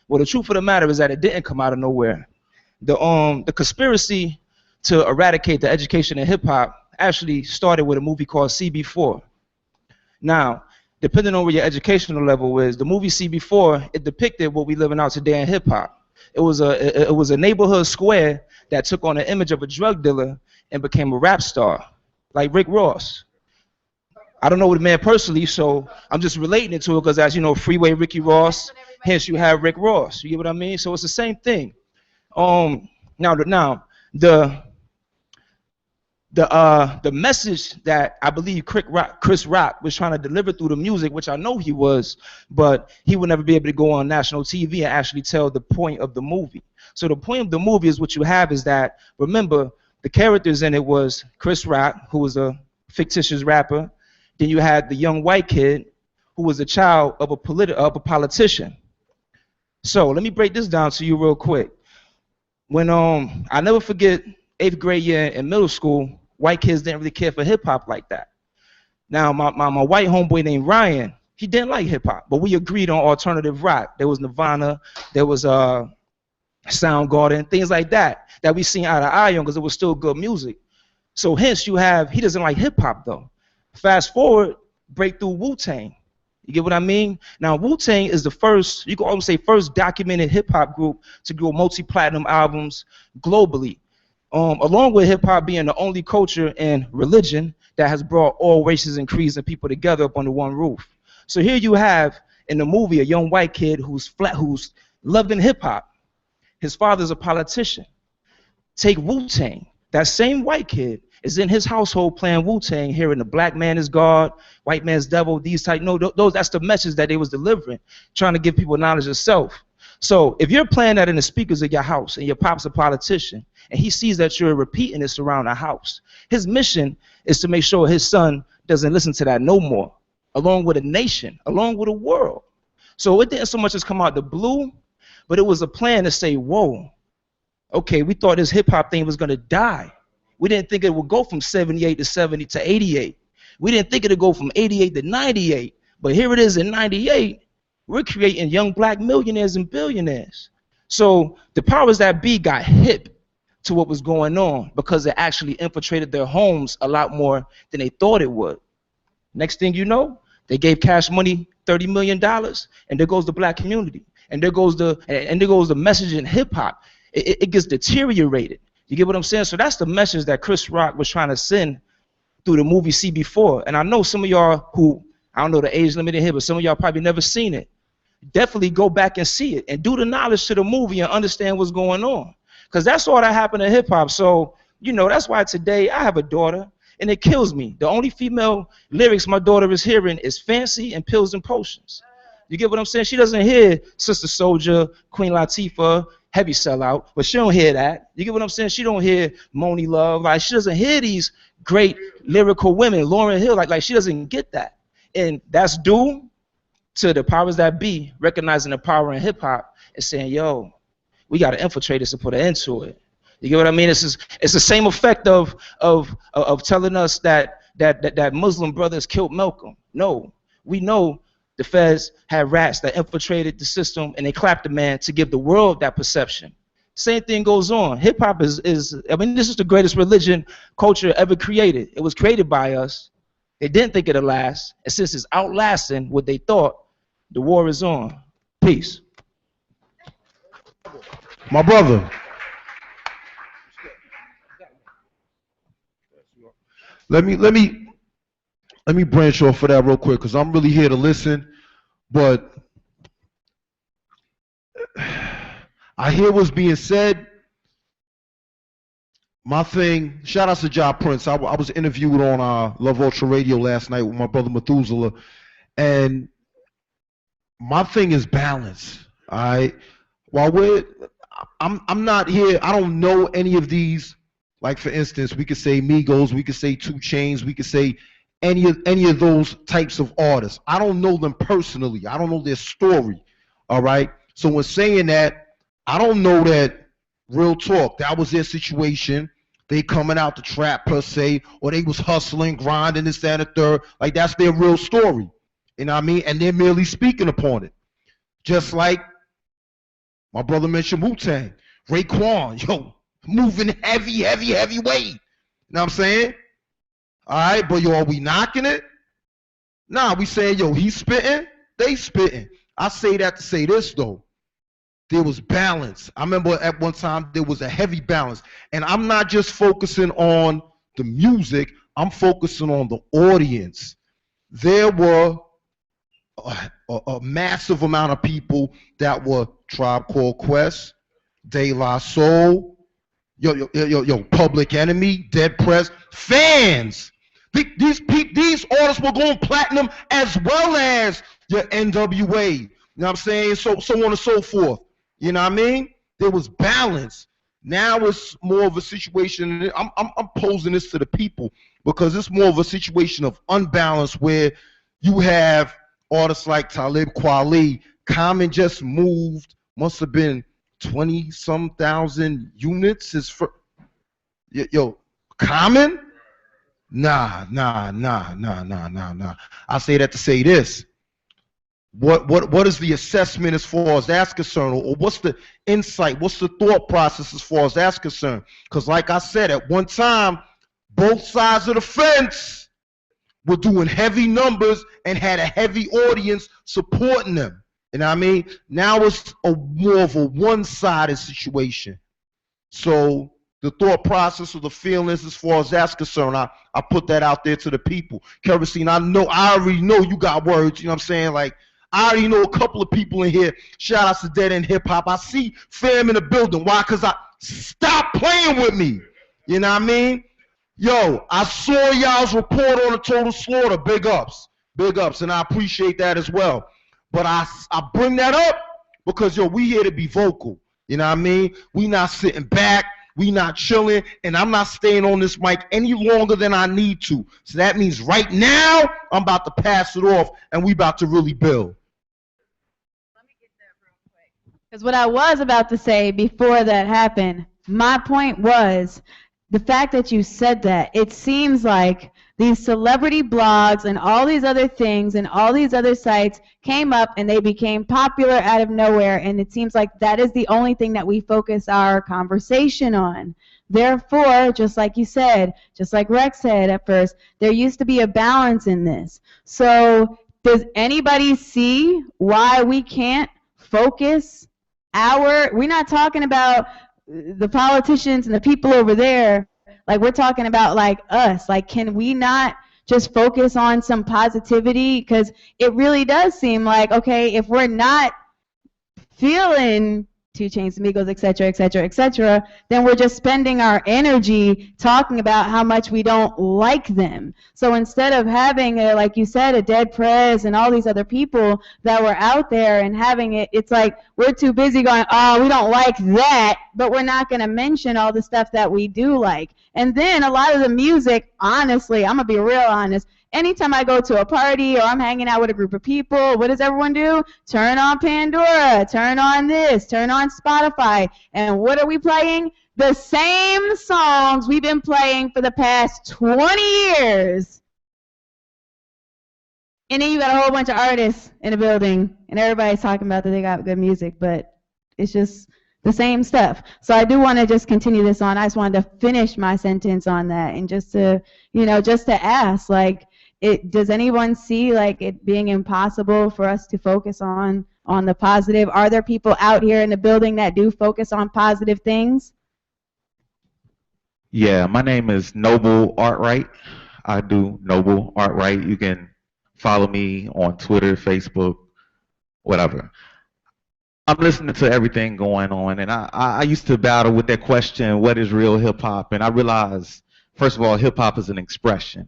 Well, the truth of the matter is that it didn't come out of nowhere. The conspiracy to eradicate the education in hip hop actually started with a movie called CB4. Now, depending on where your educational level is, the movie CB4, it depicted what we living out today in hip hop. It was a neighborhood square that took on the image of a drug dealer and became a rap star, like Rick Ross. I don't know the man personally, so I'm just relating it to it because, as you know, Freeway Ricky Ross, hence you have Rick Ross. You get what I mean? So it's the same thing. Now the message that I believe Chris Rock was trying to deliver through the music, which I know he was, but he would never be able to go on national TV and actually tell the point of the movie. So the point of the movie is what you have is that, remember, the characters in it was Chris Rock, who was a fictitious rapper. Then you had the young white kid who was a child of a politician. So let me break this down to you real quick. When I never forget 8th grade year in middle school, white kids didn't really care for hip hop like that. Now my white homeboy named Ryan, he didn't like hip hop, but we agreed on alternative rock. There was Nirvana, there was Soundgarden, things like that we seen eye to eye on because it was still good music. So hence he doesn't like hip hop though. Fast forward, break through Wu-Tang. You get what I mean? Now Wu-Tang is the first, you can almost say first documented hip hop group to go multi-platinum albums globally. Along with hip hop being the only culture and religion that has brought all races and creeds and people together up under one roof. So here you have in the movie a young white kid who's loved in hip hop. His father's a politician. Take Wu-Tang. That same white kid is in his household playing Wu-Tang, hearing the black man is God, white man's devil, these type. No, that's the message that they was delivering, trying to give people knowledge of self. So if you're playing that in the speakers of your house and your pop's a politician and he sees that you're repeating this around the house, his mission is to make sure his son doesn't listen to that no more, along with a nation, along with a world. So it didn't so much as come out the blue, but it was a plan to say, whoa, okay, we thought this hip hop thing was gonna die. We didn't think it would go from 78 to 70 to 88. We didn't think it would go from 88 to 98. But here it is in 98. We're creating young black millionaires and billionaires. So the powers that be got hip to what was going on because it actually infiltrated their homes a lot more than they thought it would. Next thing you know, they gave Cash Money $30 million, and there goes the black community. And there goes the message in hip hop. It gets deteriorated. You get what I'm saying? So that's the message that Chris Rock was trying to send through the movie CB4. And I know some of y'all who, I don't know the age limit in here, but some of y'all probably never seen it. Definitely go back and see it and do the knowledge to the movie and understand what's going on. Because that's all that happened in hip hop. So, you know, that's why today I have a daughter and it kills me. The only female lyrics my daughter is hearing is Fancy and Pills and Potions. You get what I'm saying? She doesn't hear Sister Soldier, Queen Latifah, Heavy Sellout, but she don't hear that. You get what I'm saying? She don't hear Moni Love. Like, she doesn't hear these great lyrical women, Lauryn Hill. Like she doesn't get that. And that's due to the powers that be recognizing the power in hip hop and saying, yo, we got to infiltrate this and put an end to it. You get what I mean? It's the same effect of telling us that Muslim brothers killed Malcolm. No, we know the feds had rats that infiltrated the system and they clapped the man to give the world that perception. Same thing goes on. Hip hop is I mean, this is the greatest religion culture ever created. It was created by us. They didn't think it'd last. And since it's outlasting what they thought, the war is on. Peace. My brother. Let me branch off of that real quick because I'm really here to listen, but I hear what's being said. My thing, shout out to Ja Prince. I was interviewed on Love Ultra Radio last night with my brother Methuselah, and my thing is balance. All right, while I'm not here. I don't know any of these. Like for instance, we could say Migos, we could say 2 Chainz, we could say any of those types of artists. I don't know them personally. I don't know their story. All right. So when saying that, I don't know that, real talk, that was their situation. They coming out the trap per se, or they was hustling, grinding, this, that, and the third. Like that's their real story. You know what I mean? And they're merely speaking upon it. Just like my brother mentioned Wu-Tang, Raekwon, yo, moving heavy weight. You know what I'm saying? All right, but yo, are we knocking it? Nah, we saying, yo, he's spitting, they spitting. I say that to say this though. there was balance. I remember at one time there was a heavy balance. And I'm not just focusing on the music, I'm focusing on the audience. There were a massive amount of people that were Tribe Called Quest, De La Soul, Public Enemy, Dead Prez, fans. These artists were going platinum as well as your NWA. You know what I'm saying? So on and so forth. You know what I mean? There was balance. Now it's more of a situation. I'm posing this to the people because it's more of a situation of unbalance where you have artists like Talib Kweli. Common just moved, must have been 20-some thousand units. Common? Nah. I say that to say this. What is the assessment as far as that's concerned, or what's the insight, what's the thought process as far as that's concerned? Because like I said, at one time, both sides of the fence were doing heavy numbers and had a heavy audience supporting them. You know what I mean? Now it's more of a one-sided situation. So the thought process or the feelings as far as that's concerned, I put that out there to the people. Kerosene, I already know you got words, you know what I'm saying? Like, I already know a couple of people in here. Shout out to Dead End Hip Hop. I see fam in the building. Why? Because stop playing with me. You know what I mean? Yo, I saw y'all's report on the Total Slaughter. Big ups. Big ups. And I appreciate that as well. But I bring that up because, yo, we here to be vocal. You know what I mean? We not sitting back. We not chilling. And I'm not staying on this mic any longer than I need to. So that means right now, I'm about to pass it off and we about to really build. Because what I was about to say before that happened, my point was the fact that you said that. It seems like these celebrity blogs and all these other things and all these other sites came up and they became popular out of nowhere, and it seems like that is the only thing that we focus our conversation on. Therefore, just like you said, just like Rex said at first, there used to be a balance in this. So does anybody see why we can't focus we're not talking about the politicians and the people over there, like we're talking about like us. Like, can we not just focus on some positivity? Because it really does seem like, okay, if we're not feeling 2 Chainz, Migos, etc., then we're just spending our energy talking about how much we don't like them. So instead of having, like you said, a Dead Prez and all these other people that were out there and having it, it's like we're too busy going, oh, we don't like that, but we're not going to mention all the stuff that we do like. And then a lot of the music, honestly, I'm going to be real honest, anytime I go to a party or I'm hanging out with a group of people, what does everyone do? Turn on Pandora, turn on this, turn on Spotify. And what are we playing? The same songs we've been playing for the past 20 years. And then you got a whole bunch of artists in the building, and everybody's talking about that they got good music, but it's just the same stuff. So I do want to just continue this on. I just wanted to finish my sentence on that, and just to, just to ask, like, does anyone see like it being impossible for us to focus on the positive? Are there people out here in the building that do focus on positive things? Yeah, my name is Noble Artright. I do Noble Artright. You can follow me on Twitter, Facebook, whatever. I'm listening to everything going on, and I used to battle with that question, what is real hip-hop? And I realized, first of all, hip-hop is an expression.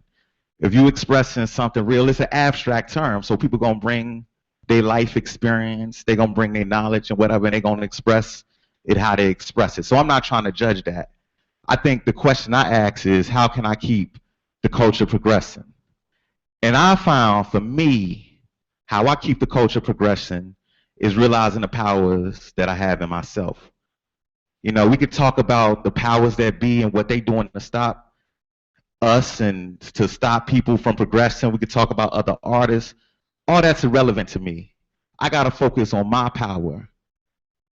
If you expressing something real, it's an abstract term, so people going to bring their life experience, they're going to bring their knowledge and whatever, and they're going to express it how they express it. So I'm not trying to judge that. I think the question I ask is, how can I keep the culture progressing? And I found, for me, how I keep the culture progressing is realizing the powers that I have in myself. We could talk about the powers that be and what they're doing to stop us and to stop people from progressing. We could talk about other artists. All that's irrelevant to me. I got to focus on my power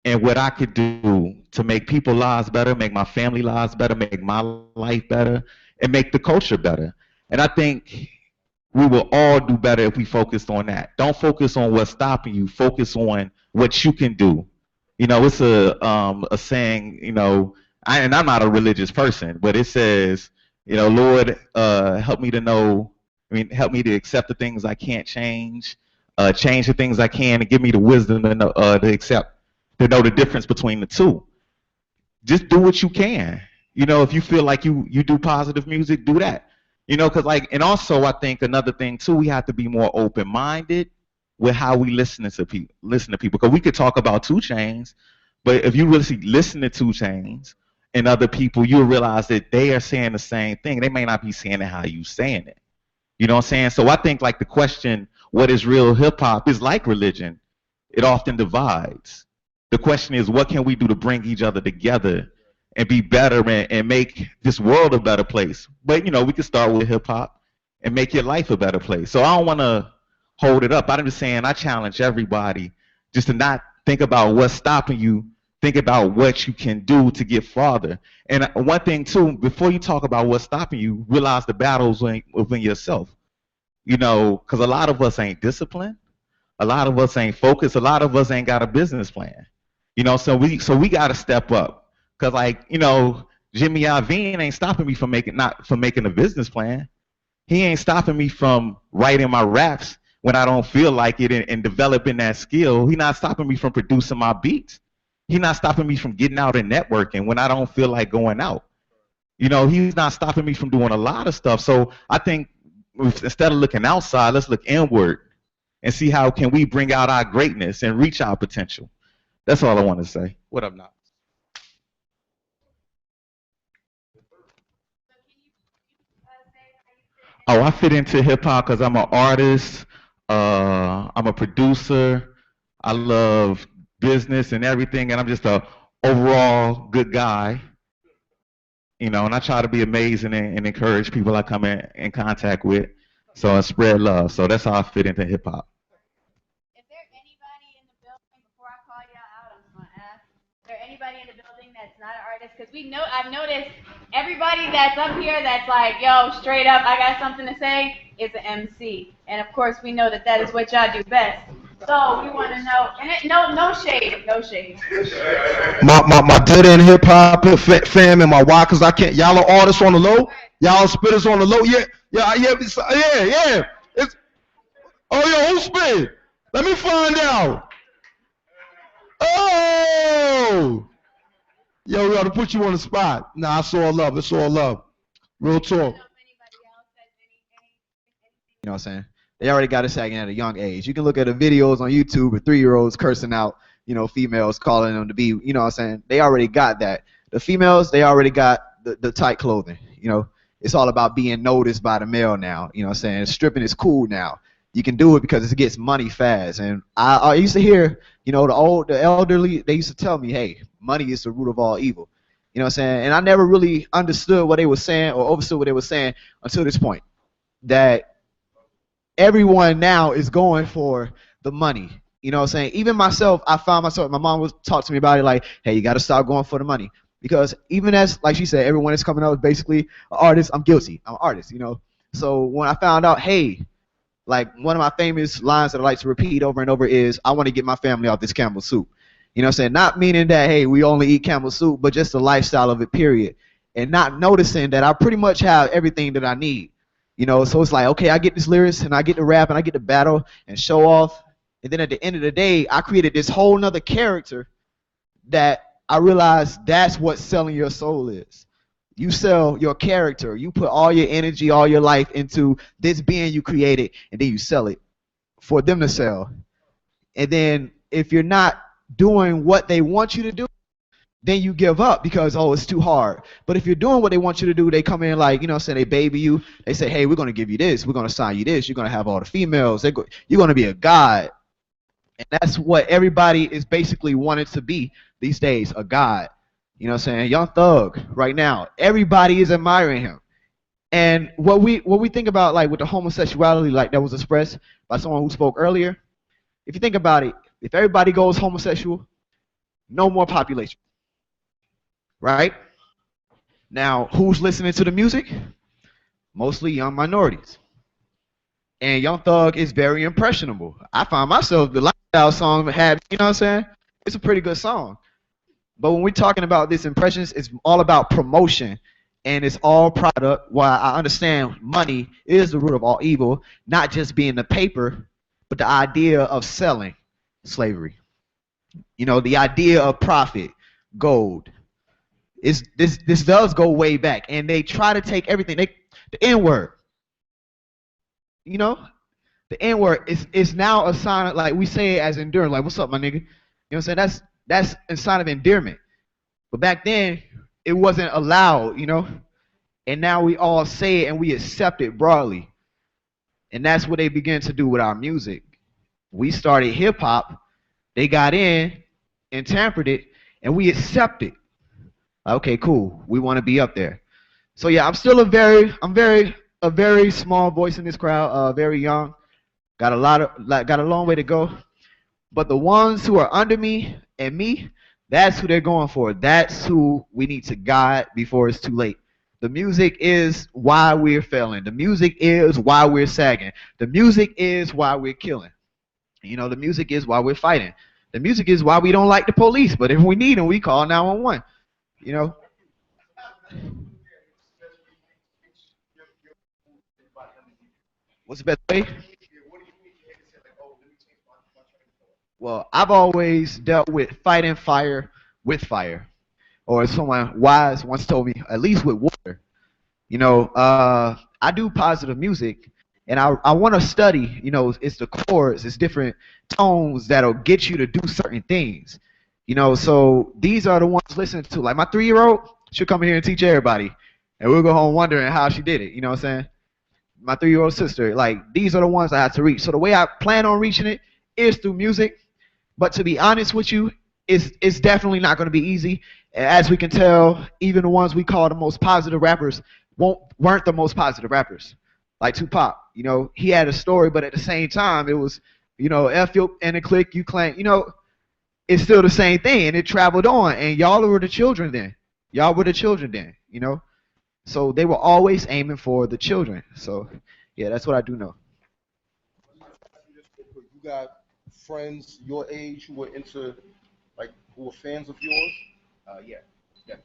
and what I could do to make people's lives better, make my family lives better, make my life better, and make the culture better. And I think we will all do better if we focused on that. Don't focus on what's stopping you. Focus on what you can do. You know, it's a saying, you know, and I'm not a religious person, but it says, you know, Lord, help me to know, help me to accept the things I can't change, change the things I can, and give me the wisdom to know, to know the difference between the two. Just do what you can. You know, if you feel like you do positive music, do that. You know, because and also I think another thing too, we have to be more open-minded with how we listen to people. Because we could talk about 2 Chainz, but if you really listen to 2 Chainz and other people, you'll realize that they are saying the same thing. They may not be saying it how you saying it. You know what I'm saying? So I think like the question, what is real hip hop, is like religion. It often divides. The question is, what can we do to bring each other together and be better and make this world a better place? But, you know, we can start with hip-hop and make your life a better place. So I don't want to hold it up. I'm just saying I challenge everybody just to not think about what's stopping you. Think about what you can do to get farther. And one thing, too, before you talk about what's stopping you, realize the battles within yourself. You know, because a lot of us ain't disciplined. A lot of us ain't focused. A lot of us ain't got a business plan. You know, so we got to step up. Because, like, you know, Jimmy Iovine ain't stopping me from making a business plan. He ain't stopping me from writing my raps when I don't feel like it and developing that skill. He not stopping me from producing my beats. He not stopping me from getting out and networking when I don't feel like going out. You know, he's not stopping me from doing a lot of stuff. So I think instead of looking outside, let's look inward and see how can we bring out our greatness and reach our potential. That's all I want to say. What up, now? Oh, I fit into hip hop because I'm an artist. I'm a producer. I love business and everything, and I'm just a overall good guy. You know, and I try to be amazing and encourage people I come in contact with. So I spread love. So that's how I fit into hip hop. Is there anybody in the building, before I call y'all out, I'm just going to ask, is there anybody in the building that's not an artist? Because I've noticed everybody that's up here that's like, yo, straight up, I got something to say, is an MC. And of course, we know that is what y'all do best. So we want to know, and no shade, no shade. My dead end hip hop fam and my why, cause I can't. Y'all are artists on the low. Y'all spitters on the low. Yeah. It's, oh, yo, who spit? Let me find out. Oh, yo, we ought to put you on the spot. Nah, it's all love. It's all love. Real talk. You know what I'm saying? They already got it sagging at a young age. You can look at the videos on YouTube of 3-year-olds cursing out, you know, females, calling them to be, you know what I'm saying? They already got that. The females, they already got the tight clothing. You know, it's all about being noticed by the male now. You know what I'm saying? Stripping is cool now. You can do it because it gets money fast. And I used to hear, you know, the elderly, they used to tell me, hey, money is the root of all evil. You know what I'm saying? And I never really understood what they were saying or understood what they were saying until this point. That everyone now is going for the money. You know what I'm saying? Even myself, I found myself, my mom was talking to me about it like, hey, you got to stop going for the money. Because even as, like she said, everyone is coming out as basically an artist, I'm guilty. I'm an artist, you know? So when I found out, hey, like one of my famous lines that I like to repeat over and over is, I want to get my family off this Campbell soup. You know what I'm saying? Not meaning that, hey, we only eat Campbell soup, but just the lifestyle of it, period. And not noticing that I pretty much have everything that I need. You know, so it's like, okay, I get this lyrics and I get to rap and I get to battle and show off. And then at the end of the day, I created this whole nother character that I realized that's what selling your soul is. You sell your character. You put all your energy, all your life into this being you created, and then you sell it for them to sell. And then if you're not doing what they want you to do, then you give up because, oh, it's too hard. But if you're doing what they want you to do, they come in like, you know what I'm saying, they baby you. They say, hey, we're going to give you this. We're going to sign you this. You're going to have all the females. You're going to be a god. And that's what everybody is basically wanting to be these days, a god. You know what I'm saying? Young Thug right now, everybody is admiring him. And what we think about, like, with the homosexuality, like that was expressed by someone who spoke earlier, if you think about it, if everybody goes homosexual, no more population. Right? Now, who's listening to the music? Mostly young minorities. And Young Thug is very impressionable. I find myself, the lifestyle song had, you know what I'm saying? It's a pretty good song. But when we're talking about this impressions, it's all about promotion and it's all product. While I understand money is the root of all evil, not just being the paper, but the idea of selling slavery. You know, the idea of profit, gold. Is this does go way back, and they try to take everything. The N word, you know, the N word is now a sign of, like we say it as endearment, like what's up, my nigga? You know what I'm saying? That's a sign of endearment. But back then, it wasn't allowed, you know. And now we all say it and we accept it broadly. And that's what they began to do with our music. We started hip hop, they got in and tampered it, and we accept it. Okay, cool. We want to be up there. So yeah, a very small voice in this crowd, very young. Got got a long way to go. But the ones who are under me and me, that's who they're going for. That's who we need to guide before it's too late. The music is why we're failing. The music is why we're sagging. The music is why we're killing. You know, the music is why we're fighting. The music is why we don't like the police. But if we need them, we call 911. You know. What's the best way? Well, I've always dealt with fighting fire with fire. Or as someone wise once told me, at least with water. You know, I do positive music, and I want to study. You know, it's the chords, it's different tones that'll get you to do certain things. You know, so these are the ones listening to. Like my 3-year-old, she'll come here and teach everybody, and we'll go home wondering how she did it. You know what I'm saying? My 3-year-old sister, like these are the ones I have to reach. So the way I plan on reaching it is through music. But to be honest with you, it's definitely not going to be easy. As we can tell, even the ones we call the most positive rappers weren't the most positive rappers. Like Tupac, you know, he had a story, but at the same time, it was, you know, F you and a click, you claim, you know, it's still the same thing, and it traveled on. And y'all were the children then. Y'all were the children then, you know. So they were always aiming for the children. So yeah, that's what I do know. You got friends your age who were into, like, who were fans of yours? Yeah, yeah.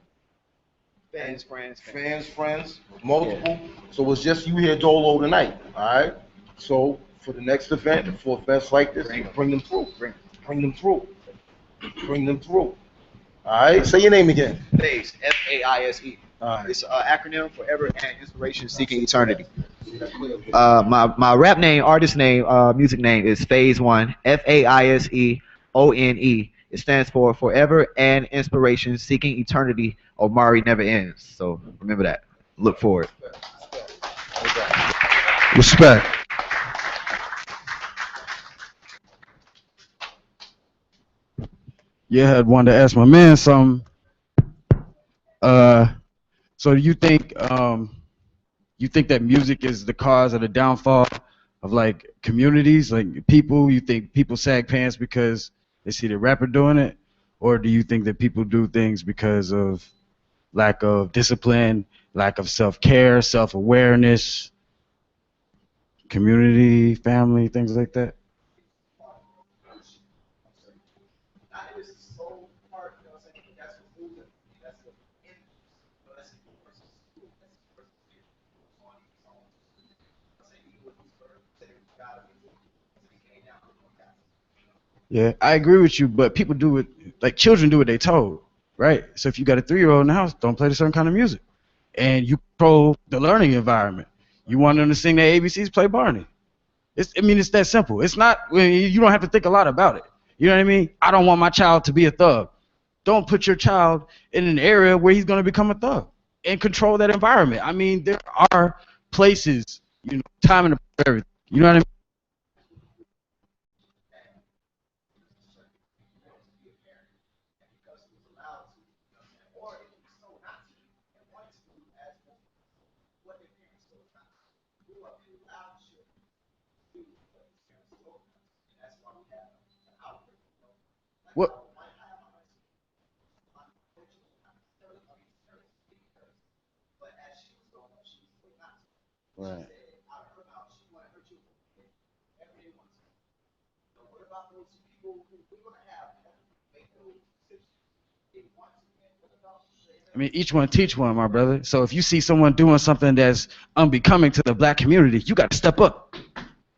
Fans, multiple. So it's just you here dolo tonight, all right? So for the next event, for events like this, bring them through. Bring them through. Bring them through. All right? Say your name again. FAISE, FAISE. It's an acronym for Ever and Inspiration Seeking Eternity. My rap name, artist name, music name is Phase One, FAISEONE. It stands for Forever and Inspiration Seeking Eternity. Omari Never Ends. So remember that. Look forward. Respect. Yeah, I wanted to ask my man something. So you think that music is the cause of the downfall of like communities, like people? You think people sag pants because they see the rapper doing it, or do you think that people do things because of lack of discipline, lack of self-care, self-awareness, community, family, things like that? Yeah, I agree with you, but people do it like children do what they told, right? So if you got a 3-year-old in the house, don't play the certain kind of music, and you control the learning environment. You want them to sing their ABCs, play Barney. I mean, it's that simple. It's not. You don't have to think a lot about it. You know what I mean? I don't want my child to be a thug. Don't put your child in an area where he's going to become a thug, and control that environment. I mean, there are places, you know, time and a place for everything. You know what I mean? What? Right. I mean, each one teach one, my brother. So if you see someone doing something that's unbecoming to the black community, you got to step up.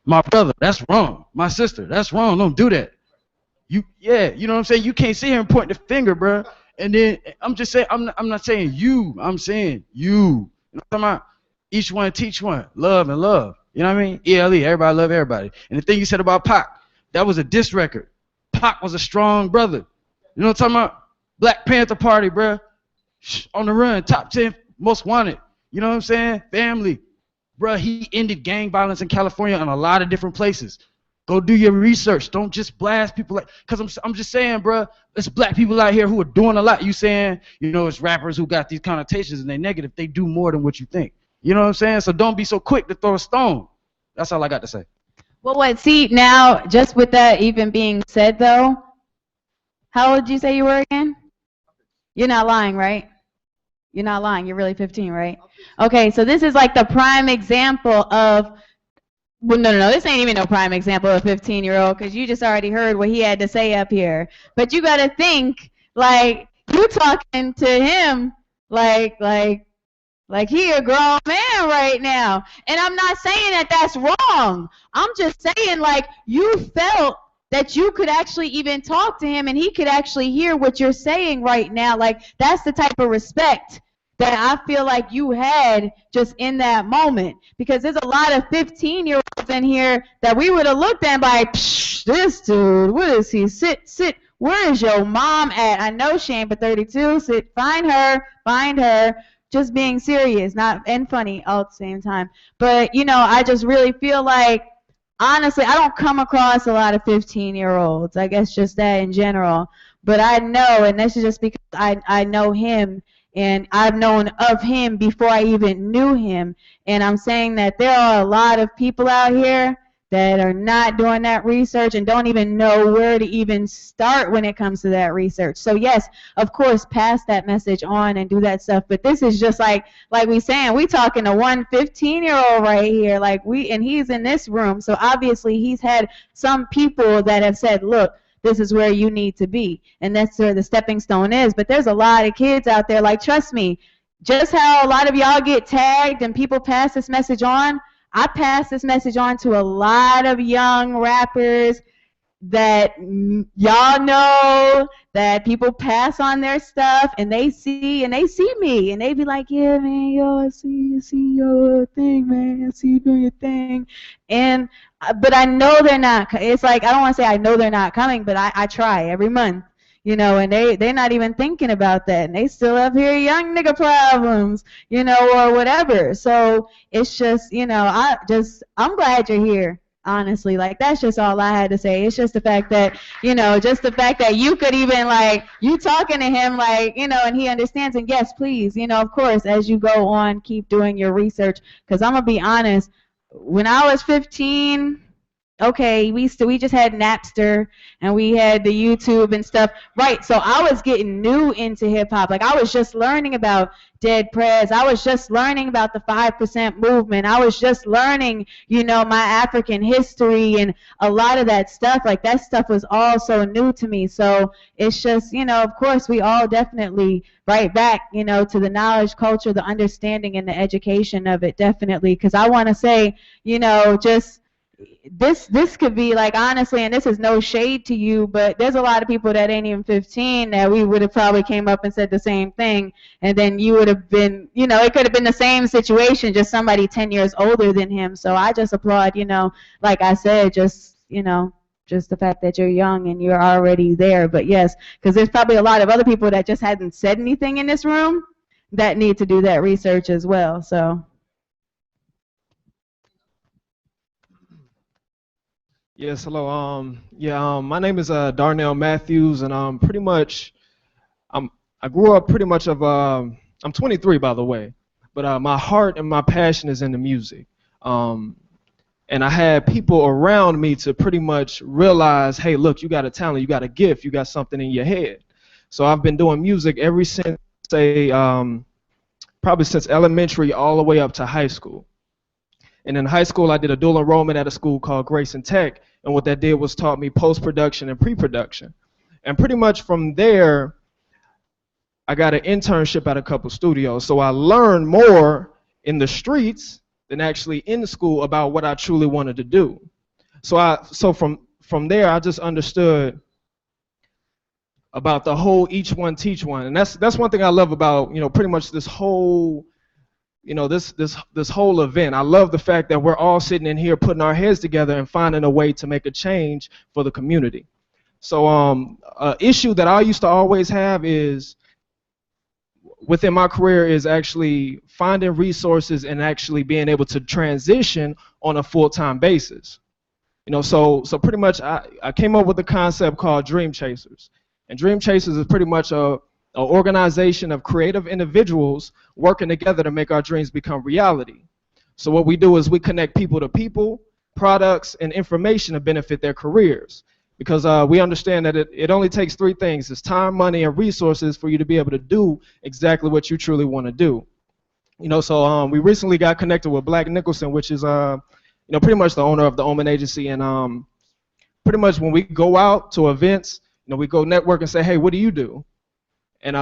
My brother, that's wrong. My sister, that's wrong. Don't do that. You know what I'm saying? You can't sit here and point the finger, bro. And then I'm just saying, I'm not saying you. I'm saying you. You know what I'm talking about? Each one teach one. Love and love. You know what I mean? ELE, everybody love everybody. And the thing you said about Pac, that was a diss record. Pac was a strong brother. You know what I'm talking about? Black Panther Party, bro. On the run, top 10 most wanted. You know what I'm saying? Family. Bruh, he ended gang violence in California in a lot of different places. Go do your research. Don't just blast people like, because I'm just saying, bruh, there's black people out here who are doing a lot. You saying, you know, it's rappers who got these connotations and they negative. They do more than what you think. You know what I'm saying? So don't be so quick to throw a stone. That's all I got to say. Well, what? See, now, just with that even being said, though, how old did you say you were again? You're not lying, right? You're not lying. You're really 15, right? Okay, so this is like the prime example of, well, no, this ain't even no prime example of a 15-year-old, because you just already heard what he had to say up here. But you got to think, like, you talking to him like he a grown man right now. And I'm not saying that that's wrong. I'm just saying, like, you felt that you could actually even talk to him and he could actually hear what you're saying right now. Like, that's the type of respect that I feel like you had just in that moment. Because there's a lot of 15-year-olds in here that we would have looked at like, psh, this dude, what is he? Sit. Where is your mom at? I know she ain't but 32. Sit, find her. Just being serious, not and funny all at the same time. But, you know, I just really feel like, honestly, I don't come across a lot of 15-year-olds. I guess just that in general. But I know, and this is just because I know him, and I've known of him before I even knew him. And I'm saying that there are a lot of people out here that are not doing that research and don't even know where to even start when it comes to that research. So yes, of course, pass that message on and do that stuff. But this is just like we saying, we talking to one 15-year-old right here, and he's in this room. So obviously he's had some people that have said, look, this is where you need to be. And that's where the stepping stone is. But there's a lot of kids out there, like, trust me, just how a lot of y'all get tagged and people pass this message on, I pass this message on to a lot of young rappers that y'all know, that people pass on their stuff, and they see me, and they be like, yeah, man, yo, I see your thing, man, I see you doing your thing. And but I know they're not. It's like, I don't want to say I know they're not coming, but I try every month. You know, and they're not even thinking about that, and they still have here young nigga problems, you know, or whatever. So it's just, you know, I'm glad you're here, honestly. Like, that's just all I had to say. It's just the fact that, you know, just the fact that you could even, like, you talking to him, like, you know, and he understands. And yes, please, you know, of course, as you go on, keep doing your research, because I'm gonna be honest, when I was 15. Okay, we just had Napster and we had the YouTube and stuff. Right, so I was getting new into hip-hop. Like, I was just learning about Dead Prez. I was just learning about the 5% movement. I was just learning, you know, my African history and a lot of that stuff. Like, that stuff was all so new to me. So it's just, you know, of course, we all definitely right back, you know, to the knowledge, culture, the understanding, and the education of it, definitely. Because I want to say, you know, just this could be, like, honestly, and this is no shade to you, but there's a lot of people that ain't even 15 that we would have probably came up and said the same thing, and then you would have been, you know, it could have been the same situation, just somebody 10 years older than him. So I just applaud, you know, like I said, just, you know, just the fact that you're young and you're already there. But yes, because there's probably a lot of other people that just hadn't said anything in this room that need to do that research as well. So. Yes, hello. My name is Darnell Matthews, and I grew up pretty much of I'm 23, by the way, but my heart and my passion is in the music. And I had people around me to pretty much realize, hey, look, you got a talent, you got a gift, you got something in your head. So I've been doing music ever since, probably since elementary all the way up to high school. And in high school, I did a dual enrollment at a school called Grayson Tech, and what that did was taught me post-production and pre-production. And pretty much from there, I got an internship at a couple studios. So I learned more in the streets than actually in the school about what I truly wanted to do. So from there, I just understood about the whole each one teach one, and that's one thing I love about, you know, pretty much this whole, you know, this whole event. I love the fact that we're all sitting in here putting our heads together and finding a way to make a change for the community. So an issue that I used to always have is within my career is actually finding resources and actually being able to transition on a full-time basis. You know, so pretty much I came up with a concept called Dream Chasers. And Dream Chasers is pretty much an organization of creative individuals working together to make our dreams become reality. So what we do is we connect people to people, products, and information to benefit their careers. Because we understand that it only takes three things. It's time, money, and resources for you to be able to do exactly what you truly want to do. You know, so we recently got connected with Black Nicholson, which is, you know, pretty much the owner of the Omen Agency. And pretty much when we go out to events, you know, we go network and say, hey, what do you do? And,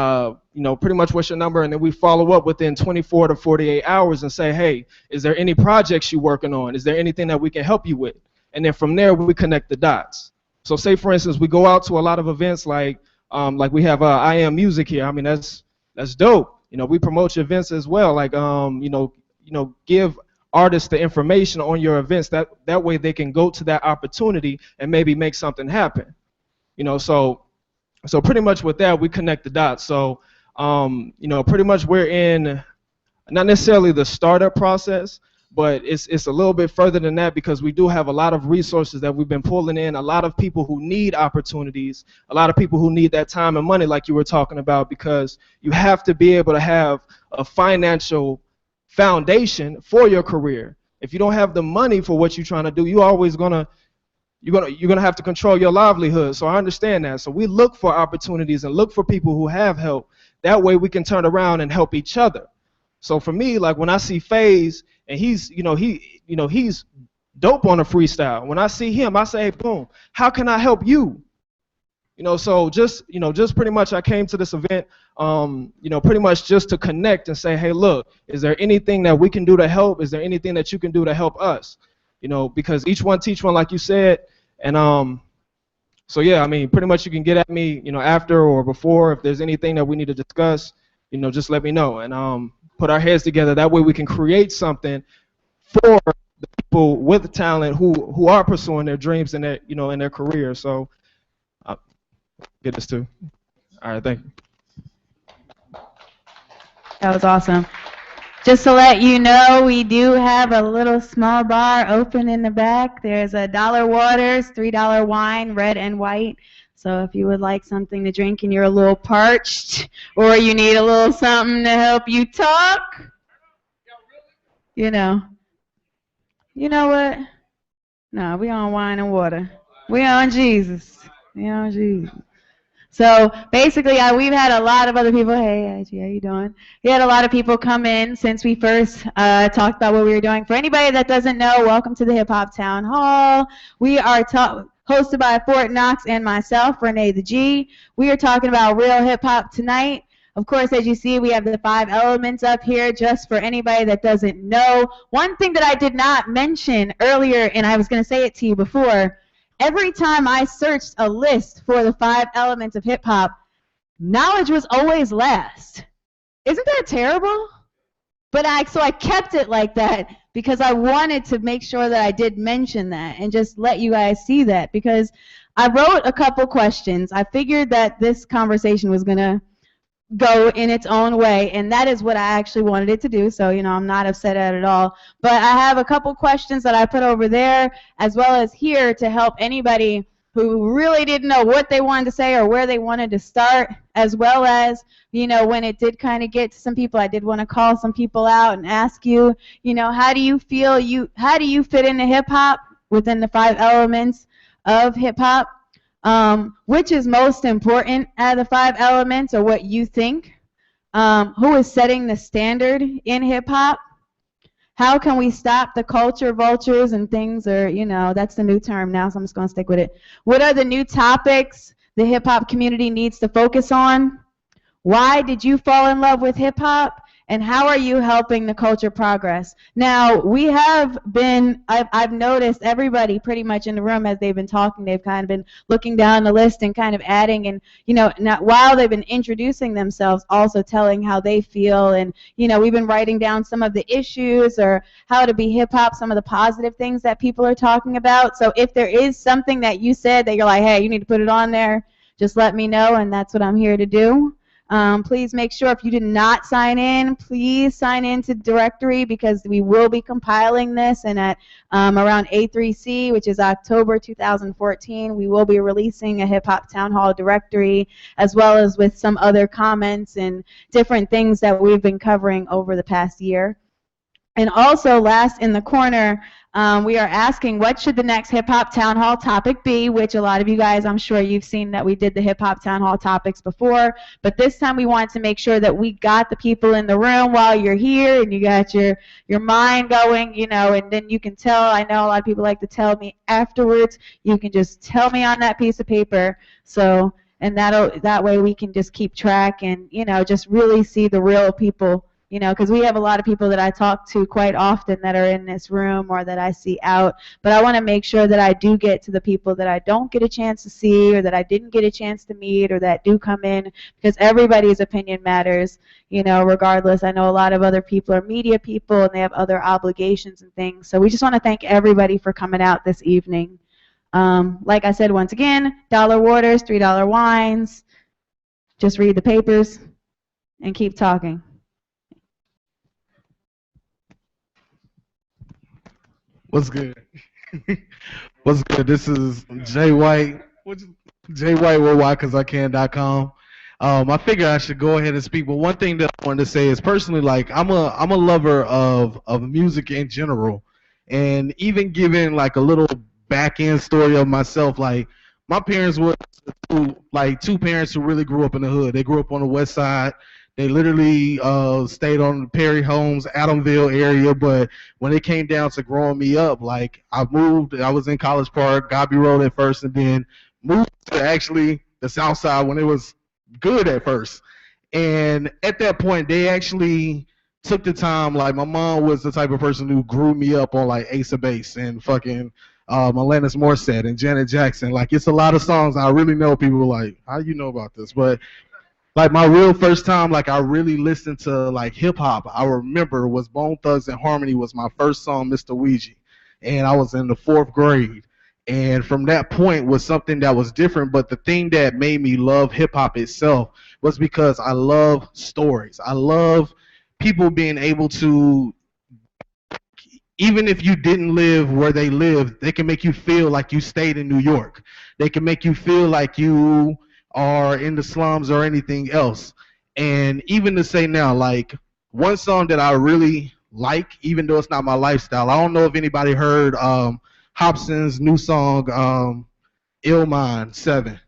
you know, pretty much what's your number? And then we follow up within 24 to 48 hours and say, hey, is there any projects you're working on? Is there anything that we can help you with? And then from there, we connect the dots. So say, for instance, we go out to a lot of events like we have I Am Music here. I mean, that's dope. You know, we promote your events as well. Like, you know, give artists the information on your events. That way they can go to that opportunity and maybe make something happen. You know, so pretty much with that, we connect the dots. So, you know, pretty much we're in not necessarily the startup process, but it's a little bit further than that, because we do have a lot of resources that we've been pulling in, a lot of people who need opportunities, a lot of people who need that time and money like you were talking about, because you have to be able to have a financial foundation for your career. If you don't have the money for what you're trying to do, you're always gonna have to control your livelihood. So I understand that. So we look for opportunities and look for people who have help. That way we can turn around and help each other. So for me, like when I see FaZe and he's dope on a freestyle. When I see him, I say, hey, boom, how can I help you? You know, so just pretty much I came to this event, you know, pretty much just to connect and say, hey, look, is there anything that we can do to help? Is there anything that you can do to help us? You know, because each one teach one, like you said. And so yeah, I mean, pretty much you can get at me, you know, after or before. If there's anything that we need to discuss, you know, just let me know, and put our heads together. That way we can create something for the people with talent who are pursuing their dreams and their, you know, in their career. So get this too. All right, thank you. That was awesome. Just to let you know, we do have a little small bar open in the back. There's $1 waters, $3 wine, red and white. So if you would like something to drink and you're a little parched, or you need a little something to help you talk, you know what? No, we on wine and water. We on Jesus. We on Jesus. So basically, we've had a lot of other people. Hey, IG, how you doing? We had a lot of people come in since we first talked about what we were doing. For anybody that doesn't know, welcome to the Hip Hop Town Hall. We are hosted by Fort Knox and myself, Renee the G. We are talking about real hip hop tonight. Of course, as you see, we have the 5 elements up here just for anybody that doesn't know. One thing that I did not mention earlier, and I was going to say it to you before, every time I searched a list for the 5 elements of hip hop, knowledge was always last. Isn't that terrible? But so I kept it like that because I wanted to make sure that I did mention that and just let you guys see that, because I wrote a couple questions. I figured that this conversation was going to go in its own way, and that is what I actually wanted it to do, so you know, I'm not upset at it at all. But I have a couple questions that I put over there as well as here to help anybody who really didn't know what they wanted to say or where they wanted to start, as well as, you know, when it did kind of get to some people, I did want to call some people out and ask you, you know, how do you feel how do you fit into hip hop within the 5 elements of hip hop? Which is most important out of the 5 elements, or what you think? Who is setting the standard in hip-hop? How can we stop the culture vultures and things, or, you know, that's the new term now, so I'm just going to stick with it. What are the new topics the hip-hop community needs to focus on? Why did you fall in love with hip hop? And how are you helping the culture progress? Now, I've noticed everybody pretty much in the room as they've been talking, they've kind of been looking down the list and kind of adding, and, now, while they've been introducing themselves, also telling how they feel, and, we've been writing down some of the issues or how to be hip hop, some of the positive things that people are talking about. So if there is something that you said that you're like, hey, you need to put it on there, just let me know, and that's what I'm here to do. Please make sure if you did not sign in, please sign in to directory, because we will be compiling this, and at around A3C, which is October 2014, we will be releasing a Hip Hop Town Hall directory, as well as with some other comments and different things that we've been covering over the past year. And also, last in the corner, we are asking, what should the next Hip Hop Town Hall topic be, which a lot of you guys, I'm sure you've seen that we did the Hip Hop Town Hall topics before, but this time we wanted to make sure that we got the people in the room while you're here, and you got your mind going, and then you can tell. I know a lot of people like to tell me afterwards. You can just tell me on that piece of paper, and that way we can just keep track and, just really see the real people. Because we have a lot of people that I talk to quite often that are in this room or that I see out. But I want to make sure that I do get to the people that I don't get a chance to see, or that I didn't get a chance to meet, or that do come in, because everybody's opinion matters, regardless. I know a lot of other people are media people and they have other obligations and things. So we just want to thank everybody for coming out this evening. Like I said, once again, $1 waters, $3 wines. Just read the papers and keep talking. What's good? What's good? This is Jay White. Jay White Worldwide, CauseICan.com. I figure I should go ahead and speak, but one thing that I wanted to say is personally, like, I'm a lover of music in general, and even giving like a little back end story of myself, like my parents were two parents who really grew up in the hood. They grew up on the west side. They literally stayed on the Perry Homes, Adamville area, but when it came down to growing me up, like I was in College Park, Gobby Road at first, and then moved to actually the South Side when it was good at first. And at that point, they actually took the time, like my mom was the type of person who grew me up on like Ace of Base and fucking Alanis Morissette and Janet Jackson. Like, it's a lot of songs I really know people were like, how you know about this? But like my real first time, like I really listened to like hip hop, I remember was Bone Thugs and Harmony was my first song, Mr. Ouija, and I was in the 4th grade. And from that point was something that was different. But the thing that made me love hip hop itself was because I love stories. I love people being able to, even if you didn't live where they lived, they can make you feel like you stayed in New York. They can make you feel like you are in the slums or anything else. And even to say now, like one song that I really like, even though it's not my lifestyle, I don't know if anybody heard Hobson's new song, Ill Mind 7.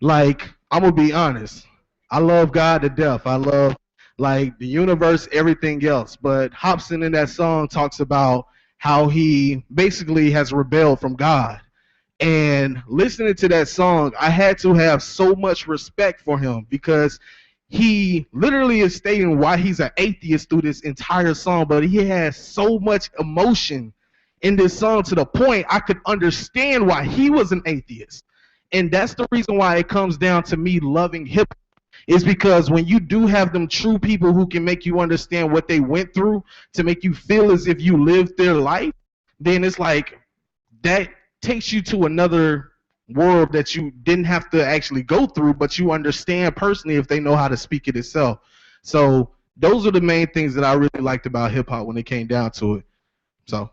Like, I'm gonna be honest, I love God to death. I love like the universe, everything else. But Hobson in that song talks about how he basically has rebelled from God. And listening to that song, I had to have so much respect for him, because he literally is stating why he's an atheist through this entire song, but he has so much emotion in this song to the point I could understand why he was an atheist. And that's the reason why it comes down to me loving hip-hop, is because when you do have them true people who can make you understand what they went through to make you feel as if you lived their life, then it's like that takes you to another world that you didn't have to actually go through, but you understand personally if they know how to speak it itself. So those are the main things that I really liked about hip hop when it came down to it. So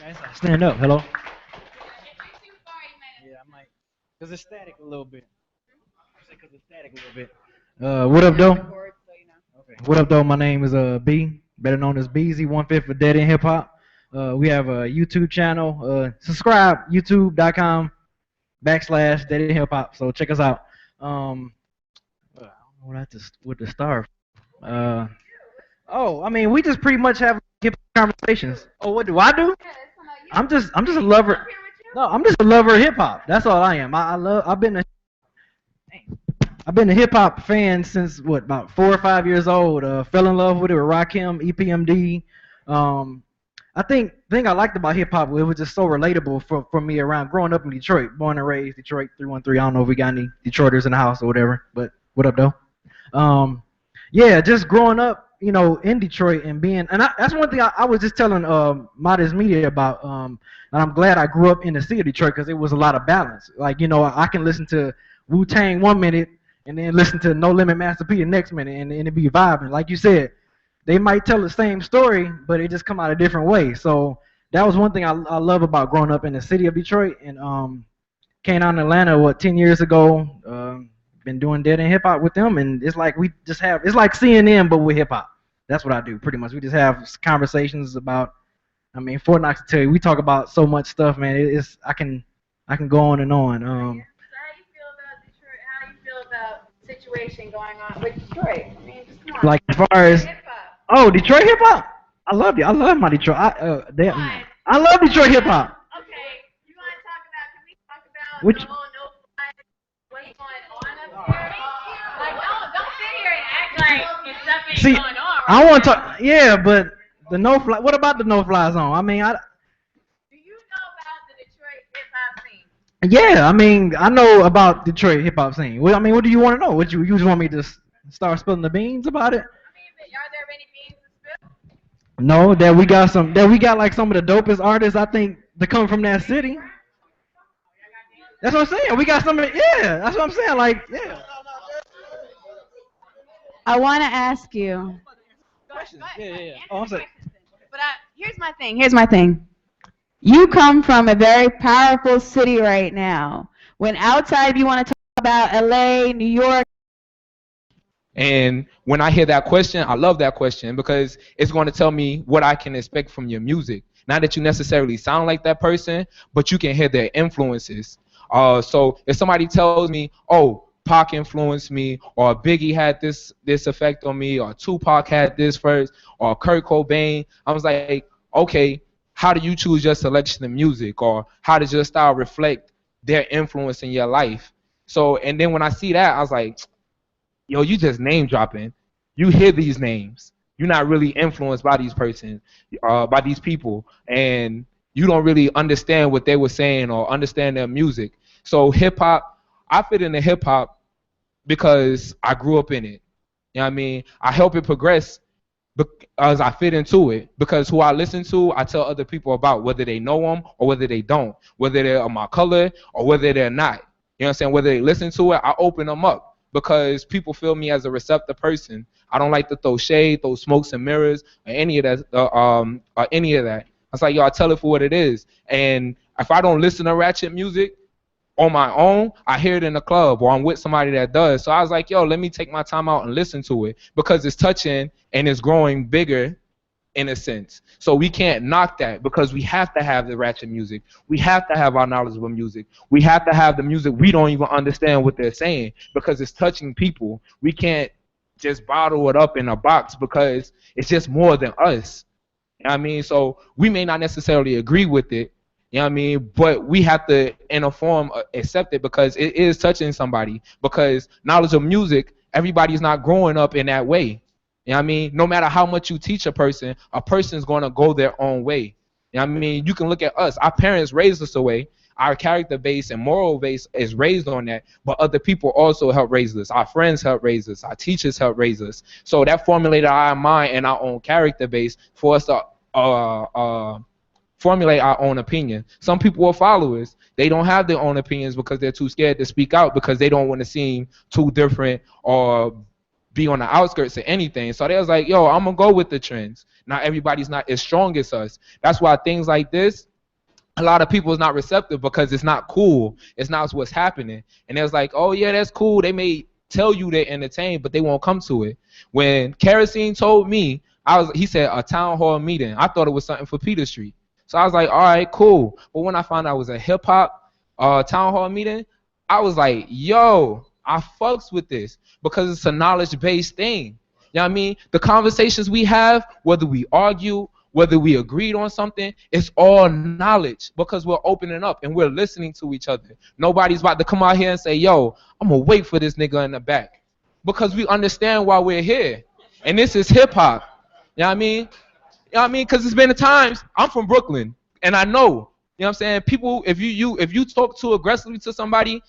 Guys, stand up. Hello. Yeah, I might, cause it's static a little bit. Cause it's static a little bit. What up, though? Okay. What up, though? My name is B, better known as BZ 1/5 for Dead End Hip Hop. We have a YouTube channel. Subscribe, youtube.com/Dead End Hip Hop. So check us out. I don't know what to start. I mean, we just pretty much have hip conversations. Oh, what do I do? I'm just a lover. No, I'm just a lover of hip hop. That's all I am. I've been a hip hop fan since what, about 4 or 5 years old. Fell in love with it with Rakim, EPMD. Thing I liked about hip hop, it was just so relatable for me around growing up in Detroit, born and raised Detroit 313. I don't know if we got any Detroiters in the house or whatever, but what up though? Yeah, just growing up, in Detroit and that's one thing I was just telling Modest Media about. And I'm glad I grew up in the city of Detroit because it was a lot of balance. Like, I can listen to Wu-Tang 1 minute and then listen to No Limit Master P the next minute and it be vibing. Like you said, they might tell the same story, but it just come out a different way. So that was one thing I love about growing up in the city of Detroit. And came out in Atlanta, 10 years ago. Been doing Dead End Hip Hop with them, and it's like it's like CNN but with hip hop. That's what I do pretty much. We just have conversations about. Fort Knox to tell you, we talk about so much stuff, man. I can go on and on. So how you feel about Detroit? How you feel about the situation going on with Detroit? Just come on. Like as far as Detroit hip hop, I love you. I love my Detroit. I love Detroit hip hop. Okay, you want to talk about? Can we talk about the whole no-fly? What's going on up there? Like, don't sit here and act like it's something going on. I want to talk. Yeah, but the no-fly. What about the no-fly zone? Do you know about the Detroit hip hop scene? Yeah, I know about Detroit hip hop scene. What do you want to know? What you just want me to start spilling the beans about it? Are there any beans to spill? No, that we got like some of the dopest artists I think to come from that city. That's what I'm saying. We got some of it. Yeah, that's what I'm saying. Like, yeah. I want to ask you. Yeah. Oh, I'm sorry. But here's my thing. You come from a very powerful city right now. When outside you want to talk about LA, New York. And when I hear that question, I love that question because it's going to tell me what I can expect from your music. Not that you necessarily sound like that person, but you can hear their influences. So if somebody tells me, oh, Pac influenced me, or Biggie had this effect on me, or Tupac had this first, or Kurt Cobain, I was like, okay, how do you choose your selection of music, or how does your style reflect their influence in your life? So, and then when I see that, I was like, yo, you just name dropping. You hear these names. You're not really influenced by these persons, by these people, and you don't really understand what they were saying or understand their music. So hip hop, I fit into hip hop because I grew up in it. You know what I mean? I help it progress because I fit into it. Because who I listen to, I tell other people about, whether they know them or whether they don't, whether they're of my color or whether they're not. You know what I'm saying? Whether they listen to it, I open them up because people feel me as a receptive person. I don't like to throw shade, throw smokes and mirrors, or any of that. I was like, yo, I tell it for what it is. And if I don't listen to ratchet music on my own, I hear it in the club or I'm with somebody that does. So I was like, yo, let me take my time out and listen to it because it's touching and it's growing bigger in a sense. So we can't knock that because we have to have the ratchet music. We have to have our knowledgeable music. We have to have the music we don't even understand what they're saying because it's touching people. We can't just bottle it up in a box because it's just more than us. You know what I mean? So we may not necessarily agree with it, you know what I mean? But we have to, in a form, accept it because it is touching somebody. Because knowledge of music, everybody's not growing up in that way. You know what I mean? No matter how much you teach a person's going to go their own way. You know what I mean? You can look at us. Our parents raised us away. Our character base and moral base is raised on that. But other people also help raise us. Our friends help raise us. Our teachers help raise us. So that formulated our mind and our own character base for us to formulate our own opinion. Some people are followers. They don't have their own opinions because they're too scared to speak out because they don't want to seem too different or be on the outskirts of anything. So they was like, yo, I'm going to go with the trends. Not everybody's not as strong as us. That's why things like this, a lot of people is not receptive because it's not cool. It's not what's happening. And it was like, oh, yeah, that's cool. They may tell you they're entertained, but they won't come to it. When Kerosene told me, he said a town hall meeting. I thought it was something for Peter Street. So I was like, all right, cool. But when I found out it was a hip-hop town hall meeting, I was like, yo, I fucks with this because it's a knowledge-based thing. You know what I mean? The conversations we have, whether we argue, whether we agreed on something, it's all knowledge because we're opening up and we're listening to each other. Nobody's about to come out here and say, yo, I'm going to wait for this nigga in the back, because we understand why we're here. And this is hip hop. You know what I mean? You know what I mean? Because it's been times, I'm from Brooklyn, and I know, you know what I'm saying, people, if you talk too aggressively to somebody,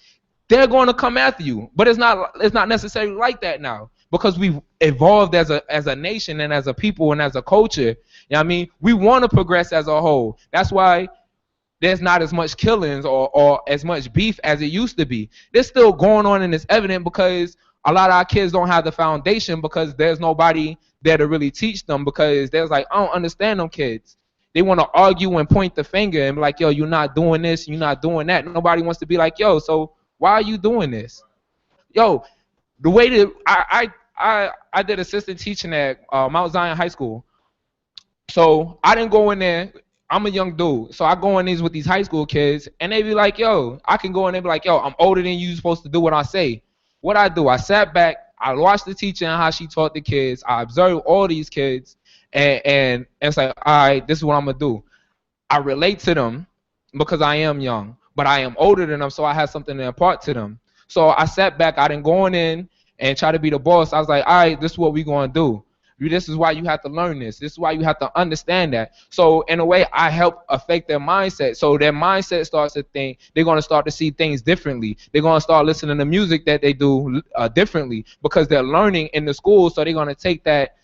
they're going to come after you. But it's not necessarily like that now, because we've evolved as a nation and as a people and as a culture. You know what I mean? We want to progress as a whole. That's why there's not as much killings or as much beef as it used to be. There's still going on, and it's evident because a lot of our kids don't have the foundation, because there's nobody there to really teach them, because there's like, I don't understand them kids. They want to argue and point the finger and be like, yo, you're not doing this, you're not doing that. Nobody wants to be like, yo, so why are you doing this? Yo, the way that I did assistant teaching at Mount Zion High School. So I didn't go in there. I'm a young dude, so I go in these with these high school kids, and they be like, yo, I can go in there and be like, yo, I'm older than you, you're supposed to do what I say. What I do, I sat back, I watched the teacher and how she taught the kids. I observed all these kids, and it's like, all right, this is what I'm going to do. I relate to them because I am young, but I am older than them, so I have something to impart to them. So I sat back, I didn't go in and try to be the boss. I was like, all right, this is what we're going to do. This is why you have to learn this. This is why you have to understand that. So in a way, I help affect their mindset. So their mindset starts to think, they're going to start to see things differently. They're going to start listening to music that they do differently, because they're learning in the school. So they're going to take that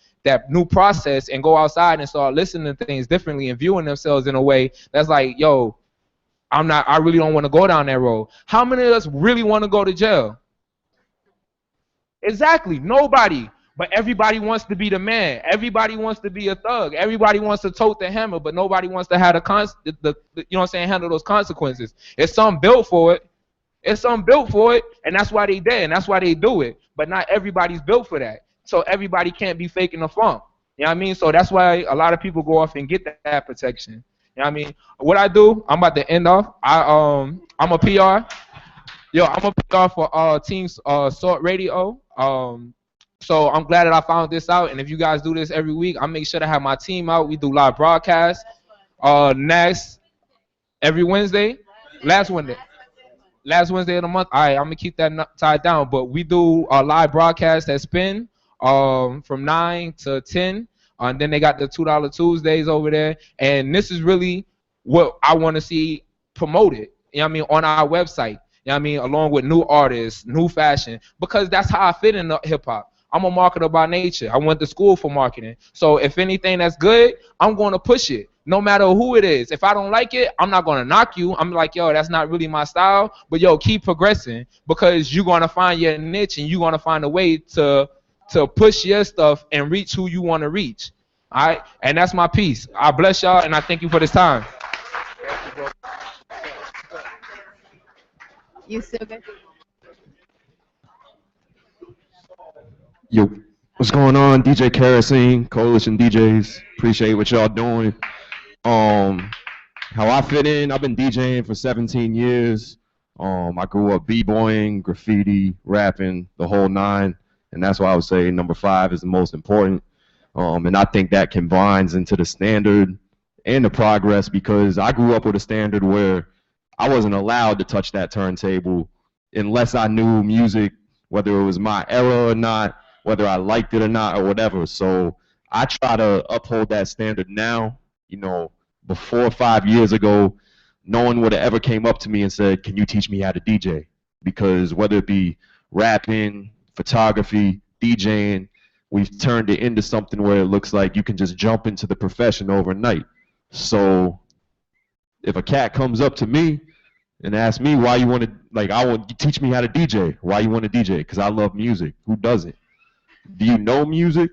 new process and go outside and start listening to things differently and viewing themselves in a way that's like, yo, I really don't want to go down that road. How many of us really want to go to jail? Exactly, nobody. But everybody wants to be the man. Everybody wants to be a thug. Everybody wants to tote the hammer, but nobody wants to have you know what I'm saying, handle those consequences. It's some built for it. It's some built for it, and that's why they there, and that's why they do it. But not everybody's built for that. So everybody can't be faking the funk. You know what I mean? So that's why a lot of people go off and get that protection. You know what I mean? What I do, I'm about to end off. I'm a PR. Yo, I'm a PR for Team Salt Radio. So I'm glad that I found this out, and if you guys do this every week, I make sure to have my team out. We do live broadcasts next every Wednesday. Last Wednesday of the month. All right, I'm gonna keep that tied down. But we do a live broadcast at Spin from 9 to 10, and then they got the $2 Tuesdays over there. And this is really what I want to see promoted. You know what I mean, on our website. You know what I mean, along with new artists, new fashion, because that's how I fit in hip hop. I'm a marketer by nature. I went to school for marketing. So if anything that's good, I'm going to push it, no matter who it is. If I don't like it, I'm not going to knock you. I'm like, yo, that's not really my style. But, yo, keep progressing, because you're going to find your niche, and you're going to find a way to push your stuff and reach who you want to reach. All right? And that's my piece. I bless y'all, and I thank you for this time. You still good? Yo, what's going on? DJ Kerosene, Coalition DJs. Appreciate what y'all doing. How I fit in, I've been DJing for 17 years. I grew up b-boying, graffiti, rapping, the whole nine, and that's why I would say number 5 is the most important. And I think that combines into the standard and the progress, because I grew up with a standard where I wasn't allowed to touch that turntable unless I knew music, whether it was my era or not, whether I liked it or not, or whatever. So I try to uphold that standard now. You know, before 5 years ago, no one would have ever came up to me and said, can you teach me how to DJ? Because whether it be rapping, photography, DJing, we've turned it into something where it looks like you can just jump into the profession overnight. So if a cat comes up to me and asks me why you want to, like, I want you teach me how to DJ. Why you want to DJ? Because I love music. Who doesn't? Do you know music?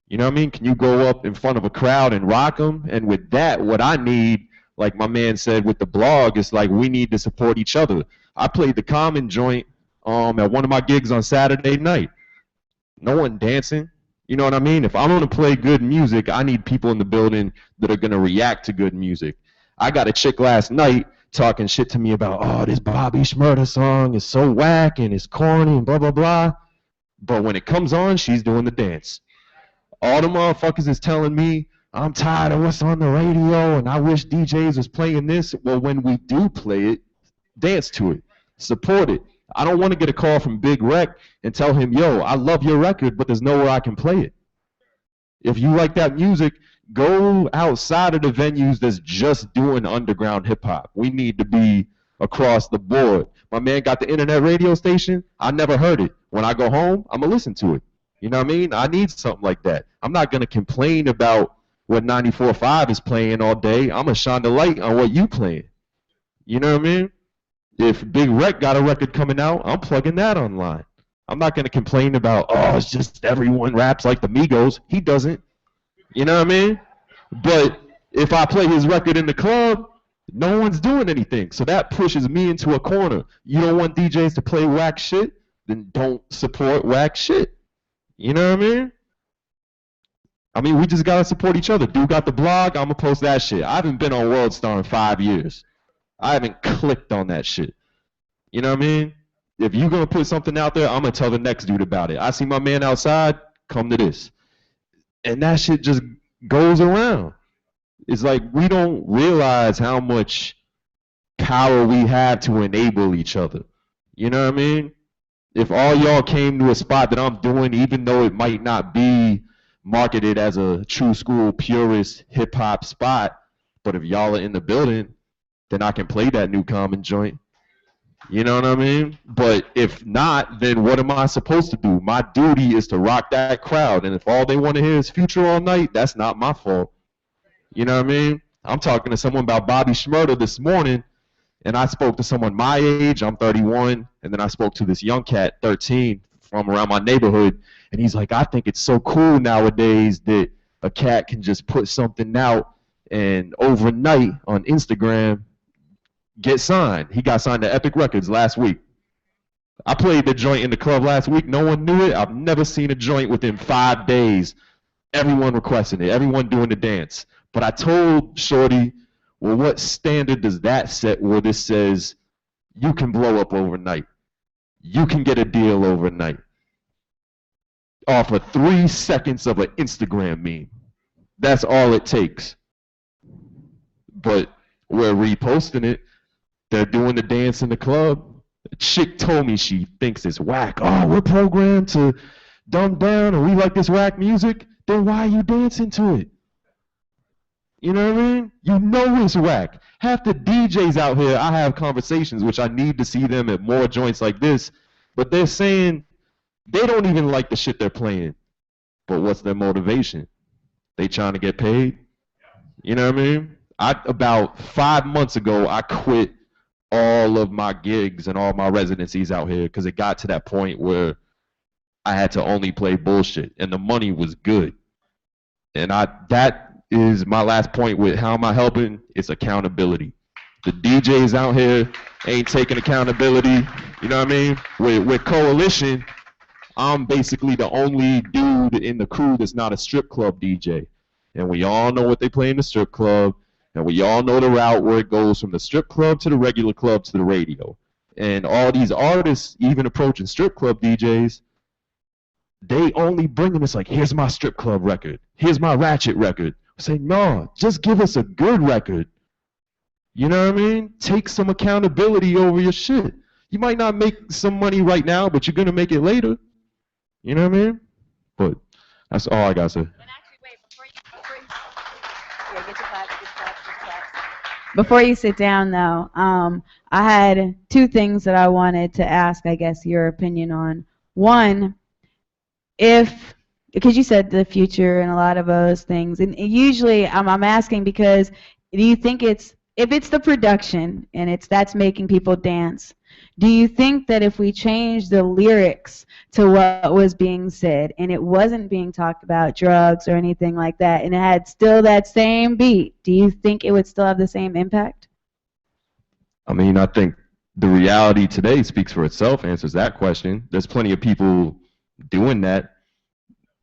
You know what I mean? Can you go up in front of a crowd and rock them? And with that, what I need, like my man said with the blog, is like we need to support each other. I played the Common joint at one of my gigs on Saturday night. No one dancing. You know what I mean? If I'm going to play good music, I need people in the building that are going to react to good music. I got a chick last night talking shit to me about, oh, this Bobby Shmurda song is so whack and it's corny and blah, blah, blah. But when it comes on, she's doing the dance. All the motherfuckers is telling me I'm tired of what's on the radio and I wish DJs was playing this. Well, when we do play it, dance to it, support it. I don't want to get a call from Big Rec and tell him, yo, I love your record, but there's nowhere I can play it. If you like that music, go outside of the venues that's just doing underground hip hop. We need to be across the board. My man got the internet radio station. I never heard it. When I go home, I'm going to listen to it. You know what I mean? I need something like that. I'm not going to complain about what 94.5 is playing all day. I'm going to shine the light on what you playing. You know what I mean? If Big Rec got a record coming out, I'm plugging that online. I'm not going to complain about, oh, it's just everyone raps like the Migos. He doesn't. You know what I mean? But if I play his record in the club, no one's doing anything. So that pushes me into a corner. You don't want DJs to play whack shit? Then don't support whack shit. You know what I mean? We just got to support each other. Dude got the blog, I'm going to post that shit. I haven't been on World Star in 5 years. I haven't clicked on that shit. You know what I mean? If you're going to put something out there, I'm going to tell the next dude about it. I see my man outside, come to this. And that shit just goes around. It's like we don't realize how much power we have to enable each other. You know what I mean? If all y'all came to a spot that I'm doing, even though it might not be marketed as a true school purist hip hop spot, but if y'all are in the building, then I can play that new common joint. You know what I mean? But if not, then what am I supposed to do? My duty is to rock that crowd. And if all they want to hear is Future all night, that's not my fault. You know what I mean? I'm talking to someone about Bobby Shmurda this morning, and I spoke to someone my age, I'm 31, and then I spoke to this young cat, 13, from around my neighborhood, and he's like, I think it's so cool nowadays that a cat can just put something out and overnight on Instagram get signed. He got signed to Epic Records last week. I played the joint in the club last week. No one knew it. I've never seen a joint within 5 days. Everyone requesting it. Everyone doing the dance. But I told Shorty, well, what standard does that set where this says you can blow up overnight? You can get a deal overnight off of 3 seconds of an Instagram meme. That's all it takes. But we're reposting it. They're doing the dance in the club. A chick told me she thinks it's whack. Oh, we're programmed to dumb down and we like this whack music. Then why are you dancing to it? You know what I mean? You know it's whack. Half the DJs out here, I have conversations, which I need to see them at more joints like this, but they're saying they don't even like the shit they're playing. But what's their motivation? They trying to get paid? You know what I mean? About 5 months ago, I quit all of my gigs and all my residencies out here because it got to that point where I had to only play bullshit, and the money was good. And that is my last point with how am I helping? It's accountability. The DJs out here ain't taking accountability. You know what I mean? With Coalition, I'm basically the only dude in the crew that's not a strip club DJ. And we all know what they play in the strip club. And we all know the route where it goes from the strip club to the regular club to the radio. And all these artists, even approaching strip club DJs, they only bringing us like, here's my strip club record. Here's my ratchet record. I say, no, just give us a good record. You know what I mean? Take some accountability over your shit. You might not make some money right now, but you're going to make it later. You know what I mean? But that's all I got to say. Before you sit down, though, I had 2 things that I wanted to ask, I guess, your opinion on. One, because you said the future and a lot of those things, and usually I'm asking because do you think if it's the production and that's making people dance, do you think that if we change the lyrics to what was being said and it wasn't being talked about drugs or anything like that and it had still that same beat, do you think it would still have the same impact? I mean, I think the reality today speaks for itself, answers that question. There's plenty of people doing that,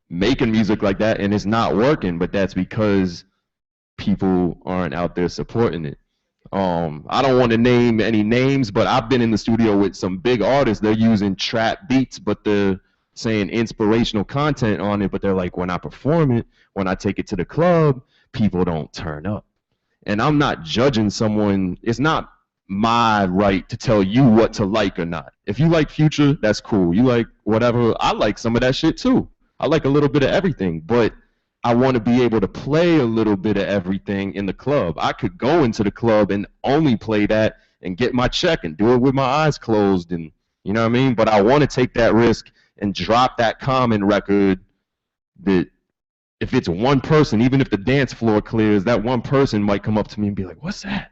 making music like that, and it's not working, but that's because people aren't out there supporting it. I don't want to name any names, but I've been in the studio with some big artists. They're using trap beats, but they're saying inspirational content on it, but they're like, when I perform it, when I take it to the club, people don't turn up. And I'm not judging someone. It's not my right to tell you what to like or not. If you like Future, that's cool. You like whatever. I like some of that shit too. I like a little bit of everything, but I want to be able to play a little bit of everything in the club. I could go into the club and only play that and get my check and do it with my eyes closed, and you know what I mean? But I want to take that risk and drop that Common record that if it's one person, even if the dance floor clears, that one person might come up to me and be like, what's that?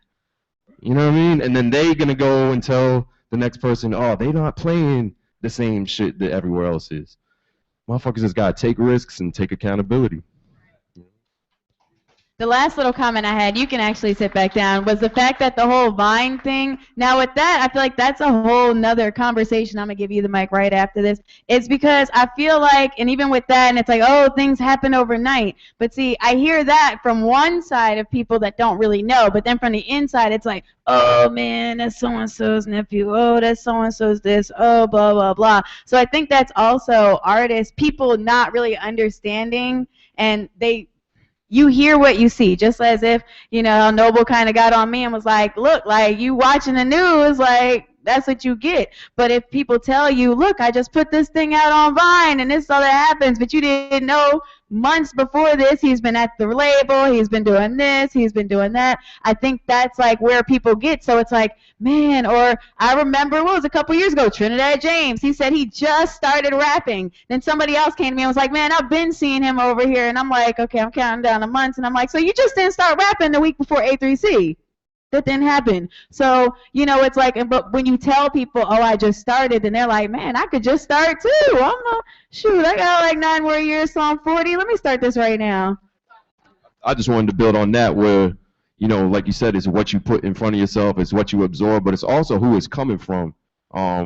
You know what I mean? And then they going to go and tell the next person, oh, they not playing the same shit that everywhere else is. Motherfuckers just got to take risks and take accountability. The last little comment I had, you can actually sit back down, was the fact that the whole Vine thing, now with that, I feel like that's a whole nother conversation. I'm going to give you the mic right after this. It's because I feel like, and even with that, and it's like, oh, things happen overnight. But see, I hear that from one side of people that don't really know, but then from the inside, it's like, oh, man, that's so-and-so's nephew. Oh, that's so-and-so's this. Oh, blah, blah, blah. So I think that's also artists, people not really understanding, and you hear what you see, just as if, you know, Noble kind of got on me and was like, look, like, you watching the news, like, that's what you get. But if people tell you, look, I just put this thing out on Vine and this is all that happens, but you didn't know months before this he's been at the label, he's been doing this, he's been doing that. I think that's like where people get. So it's like, man, or I remember, what was a couple years ago, Trinidad James, he said he just started rapping. Then somebody else came to me and was like, man, I've been seeing him over here. And I'm like, okay, I'm counting down the months. And I'm like, so you just didn't start rapping the week before A3C? That didn't happen. So, you know, it's like, but when you tell people, oh, I just started, and they're like, man, I could just start too. Shoot, I got like 9 more years, so I'm 40. Let me start this right now. I just wanted to build on that where, you know, like you said, it's what you put in front of yourself, it's what you absorb, but it's also who it's coming from.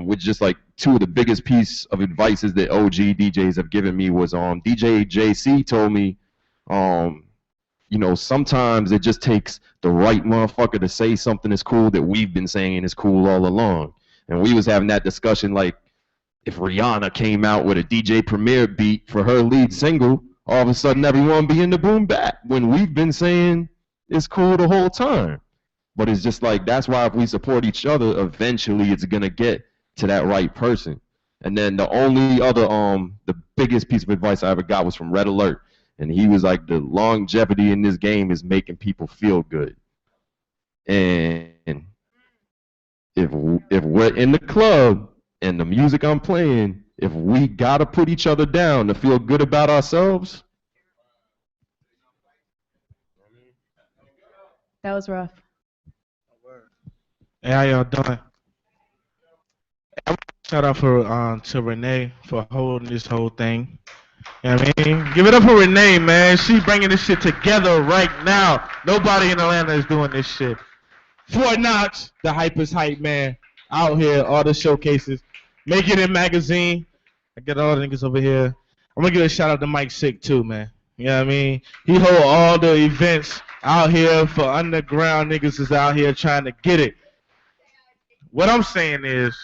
Which just like 2 of the biggest piece of advices that OG DJs have given me was DJ JC told me, you know, sometimes it just takes the right motherfucker to say something is cool that we've been saying is cool all along. And we was having that discussion like, if Rihanna came out with a DJ Premier beat for her lead single, all of a sudden everyone be in the boom bap when we've been saying it's cool the whole time. But it's just like, that's why if we support each other, eventually it's going to get to that right person. And then the only other, the biggest piece of advice I ever got was from Red Alert. And he was like, the longevity in this game is making people feel good. And if we're in the club and the music I'm playing, if we got to put each other down to feel good about ourselves. That was rough. Hey, how y'all doing? Shout out to Renee for holding this whole thing. You know what I mean? Give it up for Renee, man. She bringing this shit together right now. Nobody in Atlanta is doing this shit. Fort Knox, the hypest hype man, out here, all the showcases. Make It In magazine. I get all the niggas over here. I'm gonna give a shout out to Mike Sick too, man. You know what I mean? He hold all the events out here for underground niggas is out here trying to get it. What I'm saying is,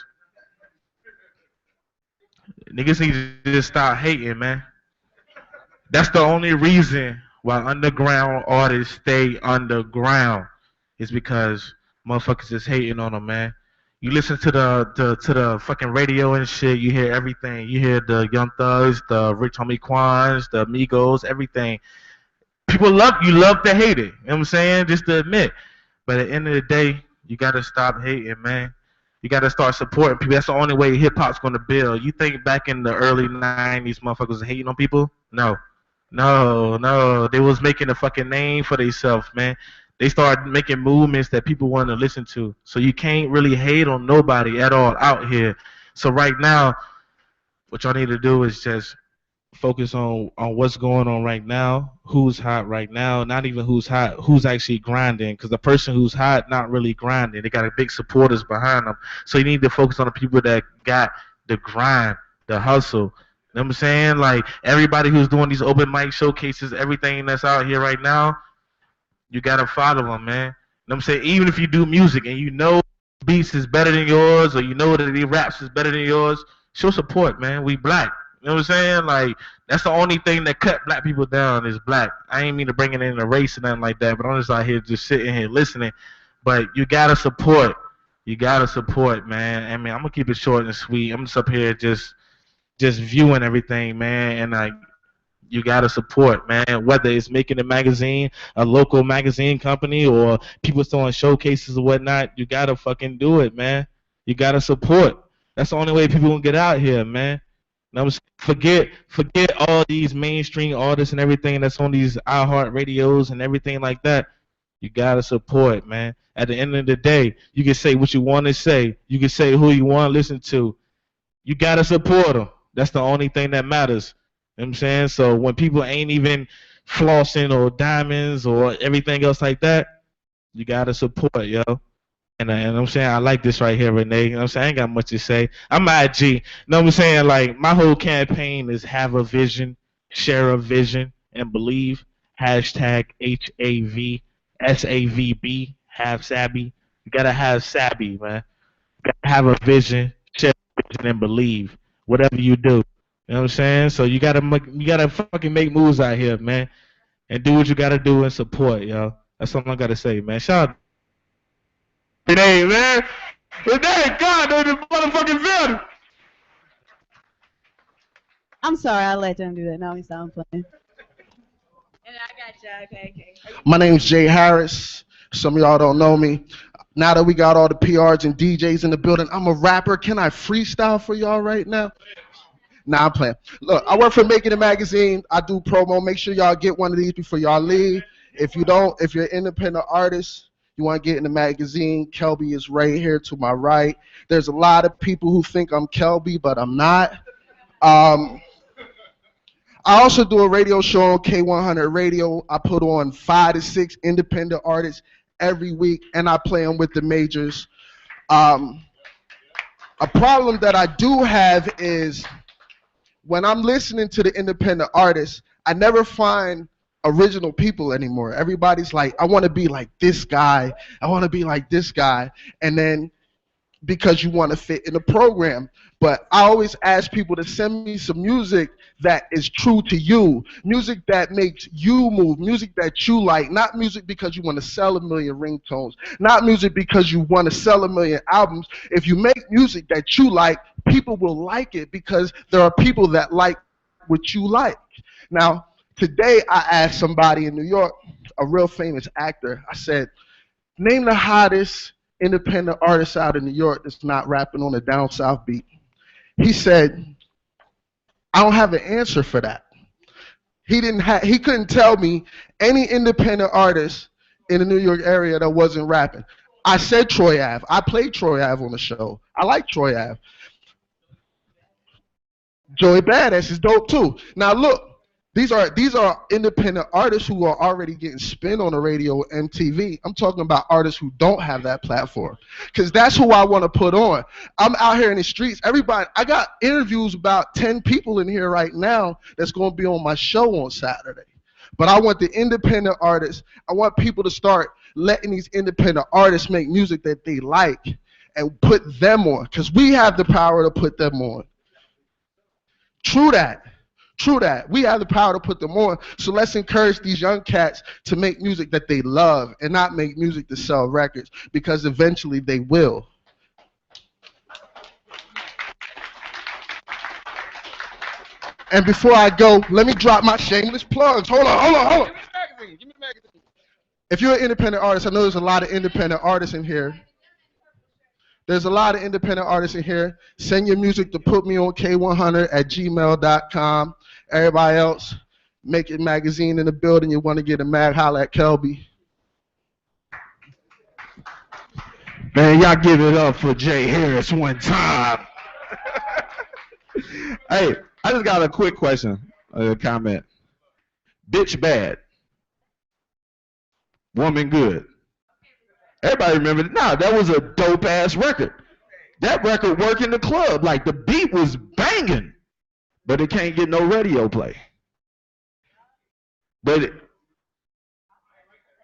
niggas need to just stop hating, man. That's the only reason why underground artists stay underground, is because motherfuckers is hating on them, man. You listen to the fucking radio and shit, you hear everything. You hear the Young Thugs, the Rich Homie Quans, the Migos, everything. People love to hate it. You know what I'm saying? Just to admit. But at the end of the day, you gotta stop hating, man. You gotta start supporting people. That's the only way hip hop's gonna build. You think back in the early '90s, motherfuckers was hating on people? No. They was making a fucking name for themselves, man. They started making movements that people want to listen to. So you can't really hate on nobody at all out here. So right now, what y'all need to do is just focus on what's going on right now, who's hot right now, not even who's hot, who's actually grinding, because the person who's hot not really grinding. They got a big supporters behind them. So you need to focus on the people that got the grind, the hustle. You know what I'm saying? Like, everybody who's doing these open mic showcases, everything that's out here right now, you got to follow them, man. You know what I'm saying? Even if you do music and you know beats is better than yours, or you know that the raps is better than yours, show support, man. We black. You You know what I'm saying? Like, that's the only thing that cut black people down is black. I ain't mean to bring it in a race or nothing like that, but I'm just out here just sitting here listening. But you gotta support. You gotta support, man. I mean, I'm gonna keep it short and sweet. I'm just up here just viewing everything, man, and like, you gotta support, man. Whether it's making a magazine, a local magazine company, or people throwing showcases or whatnot, you gotta fucking do it, man. You gotta support. That's the only way people gonna get out here, man. And I'm forget all these mainstream artists and everything that's on these iHeart radios and everything like that. You gotta support, man. At the end of the day, you can say what you want to say. You can say who you want to listen to. You gotta support them. That's the only thing that matters. You know what I'm saying? So when people ain't even flossing or diamonds or everything else like that, you gotta support, yo. And I'm saying, I like this right here, Renee. You know what I'm saying? I ain't got much to say. I'm IG. You know what I'm saying? Like, my whole campaign is have a vision, share a vision, and believe. Hashtag HAVSAVB, have Sabby. You gotta have Sabby, man. You gotta have a vision, share a vision, and believe. Whatever you do. You know what I'm saying? So you gotta fucking make moves out here, man, and do what you gotta do and support, yo. That's all I gotta say, man. Shout out, Renee, man. Renee, God, they're the motherfucking villain. I'm sorry, I let them do that. No, I'm playing. And I got you. Okay. My name's Jay Harris. Some of y'all don't know me. Now that we got all the PRs and DJs in the building, I'm a rapper. Can I freestyle for y'all right now? Nah, I'm playing. Look, I work for Making It Magazine. I do promo. Make sure y'all get one of these before y'all leave. If you don't, if you're an independent artist, you want to get in the magazine, Kelby is right here to my right. There's a lot of people who think I'm Kelby, but I'm not. I also do a radio show on K100 Radio. I put on 5 to 6 independent artists every week, and I play them with the majors. A problem that I do have is when I'm listening to the independent artists, I never find original people anymore. Everybody's like, I want to be like this guy. I want to be like this guy. And then because you want to fit in the program. But I always ask people to send me some music that is true to you, music that makes you move, music that you like, not music because you want to sell 1 million ringtones, not music because you want to sell 1 million albums. If you make music that you like, people will like it because there are people that like what you like. Now, today I asked somebody in New York, a real famous actor, I said, name the hottest independent artist out in New York that's not rapping on a down south beat. He said, I don't have an answer for that. He couldn't tell me any independent artist in the New York area that wasn't rapping. I said Troy Ave. I played Troy Ave on the show. I like Troy Ave. Joey Badass is dope too. Now look, these are independent artists who are already getting spin on the radio, MTV. I'm talking about artists who don't have that platform, because that's who I want to put on. I'm out here in the streets. Everybody, I got interviews about 10 people in here right now that's going to be on my show on Saturday. But I want the independent artists. I want people to start letting these independent artists make music that they like and put them on, because we have the power to put them on. True that. True that. We have the power to put them on. So let's encourage these young cats to make music that they love and not make music to sell records, because eventually they will. And before I go, let me drop my shameless plugs. Hold on. If you're an independent artist, I know there's a lot of independent artists in here. Send your music to putmeonk100@gmail.com. Everybody else, Make It Magazine in the building. You want to get a mag, holla at Kelby. Man, y'all give it up for Jay Harris one time. Hey, I just got a quick question, a comment. Bitch bad. Woman good. Everybody remember that? Nah, that was a dope ass record. That record worked in the club. Like, the beat was banging, but it can't get no radio play. But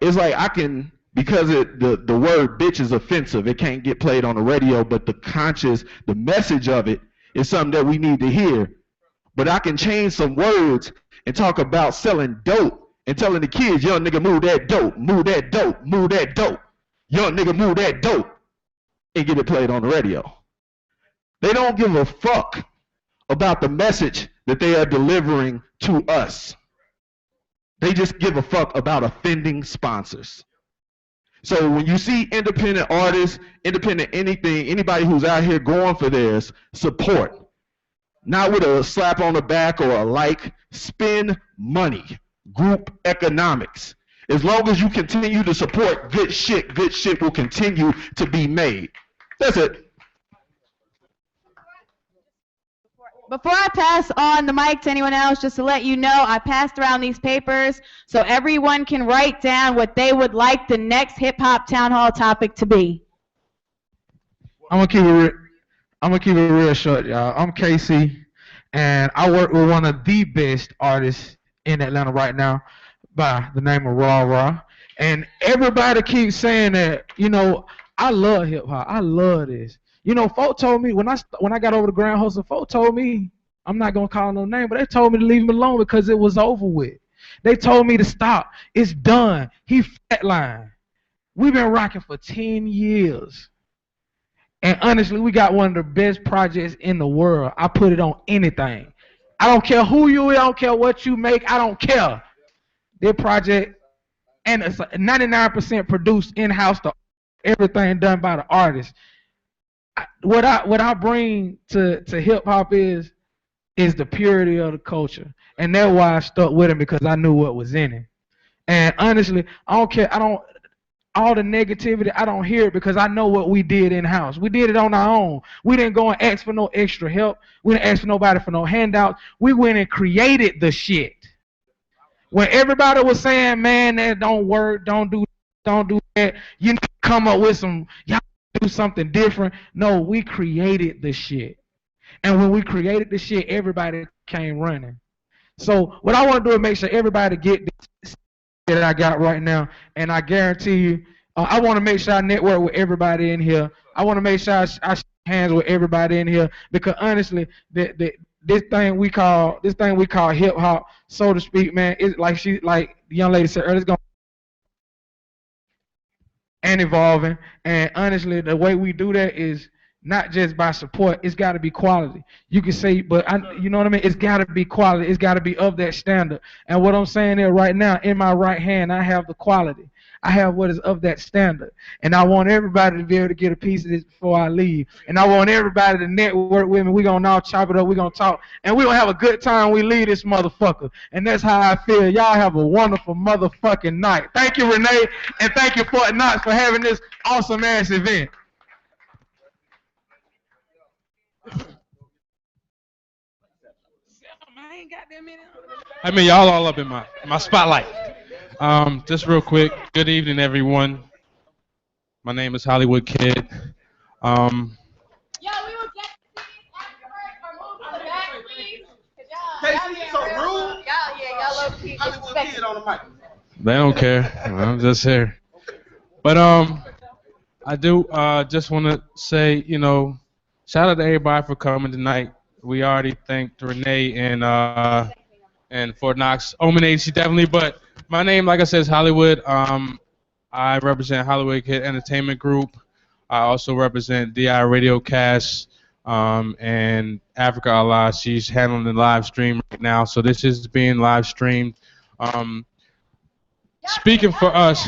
it's like I can, because the word bitch is offensive, it can't get played on the radio, but the message of it is something that we need to hear But I can change some words and talk about selling dope and telling the kids, young nigga, move that dope, move that dope, move that dope. Young nigga, move that dope, and get it played on the radio. They don't give a fuck about the message that they are delivering to us. They just give a fuck about offending sponsors. So when you see independent artists, independent anything, anybody who's out here going for theirs, support. Not with a slap on the back or a like. Spend money. Group economics. As long as you continue to support good shit will continue to be made. That's it. Before I pass on the mic to anyone else, just to let you know, I passed around these papers so everyone can write down what they would like the next hip hop town hall topic to be. I'm gonna keep it real short, y'all. I'm Casey, and I work with one of the best artists in Atlanta right now by the name of Raw Raw. And everybody keeps saying that, you know, I love hip hop. I love this. You know, folk told me when I got over to Grand Hustle, folk told me, I'm not gonna call no name, but they told me to leave him alone because it was over with. They told me to stop. It's done. He flatlined. We've been rocking for 10 years. And honestly, we got one of the best projects in the world. I put it on anything. I don't care who you is, I don't care what you make, I don't care. This project, and it's 99% produced in-house, everything done by the artist. What I bring to hip hop is the purity of the culture, and that's why I stuck with him, because I knew what was in it. And honestly, I don't care. All the negativity, I don't hear it, because I know what we did in house. We did it on our own. We didn't go and ask for no extra help. We didn't ask for nobody for no handouts. We went and created the shit. When everybody was saying, "Man, that don't work. Don't do that. You need to come up with some. Y'all do something different." No, we created the shit. And when we created the shit, everybody came running. So what I want to do is make sure everybody get this that I got right now. And I guarantee you, I want to make sure I network with everybody in here. I want to make sure I shake hands with everybody in here, because honestly, this thing we call hip hop, so to speak, man, it's like the young lady said earlier, it's going and evolving. And honestly, the way we do that is not just by support. It's got to be quality. You can say, but you know what I mean? It's got to be quality. It's got to be of that standard. And what I'm saying is right now, in my right hand, I have the quality. I have what is of that standard. And I want everybody to be able to get a piece of this before I leave. And I want everybody to network with me. We're going to all chop it up. We're going to talk. And we're going to have a good time when we leave this motherfucker. And that's how I feel. Y'all have a wonderful motherfucking night. Thank you, Renee. And thank you, Fort Knox, for having this awesome-ass event. I mean, y'all all up in my spotlight. Just real quick, good evening, everyone. My name is Hollywood Kid. They don't care. I'm just here. But I do just want to say, you know, shout out to everybody for coming tonight. We already thanked Renee and Fort Knox. Omenade, she definitely. But my name, like I said, is Hollywood. I represent Hollywood Kid Entertainment Group. I also represent DI Radiocast and Africa Allah. She's handling the live stream right now. So this is being live streamed. Speaking for us,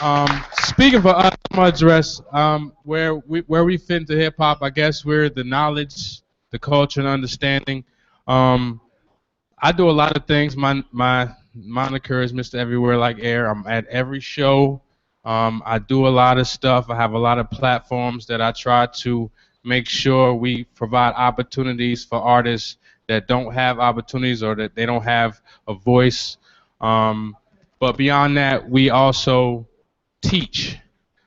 I'm gonna address where we fit into hip hop. I guess we're the knowledge, the culture, and understanding. I do a lot of things. My moniker is Mr. Everywhere Like Air. I'm at every show. I do a lot of stuff. I have a lot of platforms that I try to make sure we provide opportunities for artists that don't have opportunities or that they don't have a voice. But beyond that, we also teach.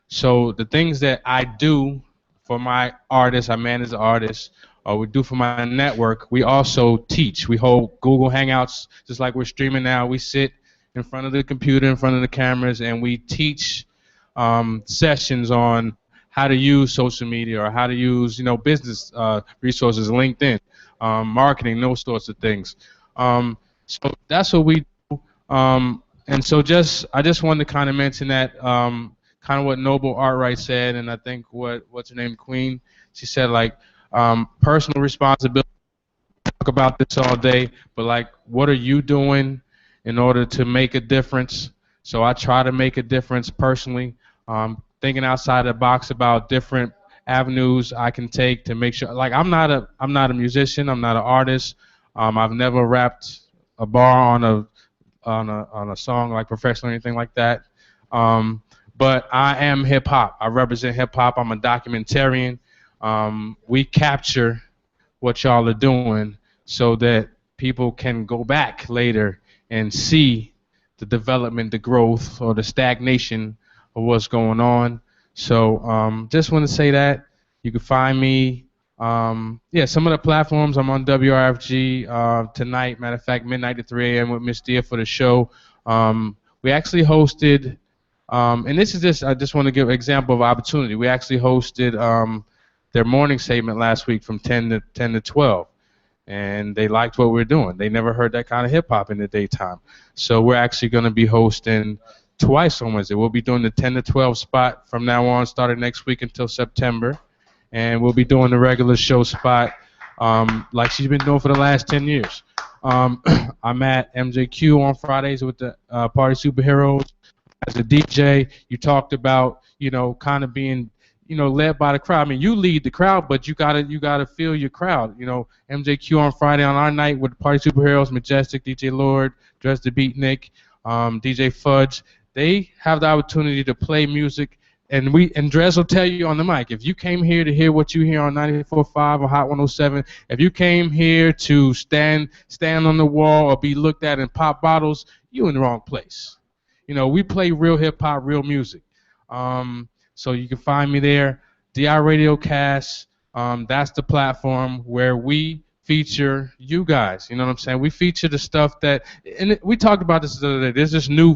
So the things that I do for my artists, I manage the artists, or we do for my network, we also teach. We hold Google Hangouts, just like we're streaming now. We sit in front of the computer, in front of the cameras, and we teach sessions on how to use social media or how to use, business resources, LinkedIn, marketing, those sorts of things. So that's what we do. And so I just wanted to kind of mention that, kind of what Noble Artwright said, and I think what's her name, Queen, she said, like, personal responsibility. Talk about this all day, but like, what are you doing in order to make a difference? So I try to make a difference personally, thinking outside the box about different avenues I can take to make sure. Like, I'm not a musician, I'm not an artist. I've never rapped a bar on a song like professional or anything like that. But I am hip hop. I represent hip hop. I'm a documentarian. We capture what y'all are doing so that people can go back later and see the development, the growth, or the stagnation of what's going on. So just want to say that. You can find me, some of the platforms. I'm on WRFG tonight, matter of fact, midnight to 3 a.m. with Miss Dia for the show. We actually hosted, and this is just, I just want to give an example of opportunity. We actually hosted their morning segment last week from 10 to 12. And they liked what we're doing. They never heard that kind of hip-hop in the daytime. So we're actually going to be hosting twice on Wednesday. We'll be doing the 10 to 12 spot from now on, starting next week until September. And we'll be doing the regular show spot like she's been doing for the last 10 years. I'm at MJQ on Fridays with the Party Superheroes. As a DJ, you talked about, kind of being led by the crowd. I mean, you lead the crowd, but you gotta feel your crowd. MJQ on Friday on our night with the Party Superheroes, Majestic, DJ Lord, Dress the Beatnik, DJ Fudge. They have the opportunity to play music, and Dress will tell you on the mic, if you came here to hear what you hear on 94.5 or Hot 107, if you came here to stand on the wall or be looked at and pop bottles, you in the wrong place. We play real hip hop, real music. So you can find me there. DI Radio Cast, that's the platform where we feature you guys. You know what I'm saying? We feature the stuff that, and we talked about this the other day. There's this new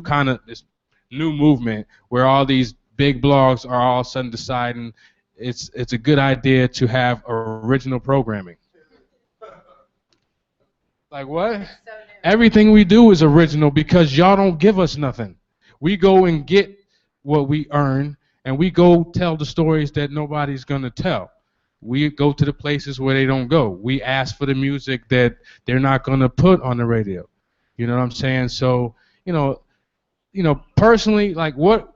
movement where all these big blogs are all of a sudden deciding it's a good idea to have original programming. Like what? Everything we do is original because y'all don't give us nothing. We go and get what we earn. And we go tell the stories that nobody's going to tell. We go to the places where they don't go. We ask for the music that they're not going to put on the radio. You know what I'm saying? So, personally, like what,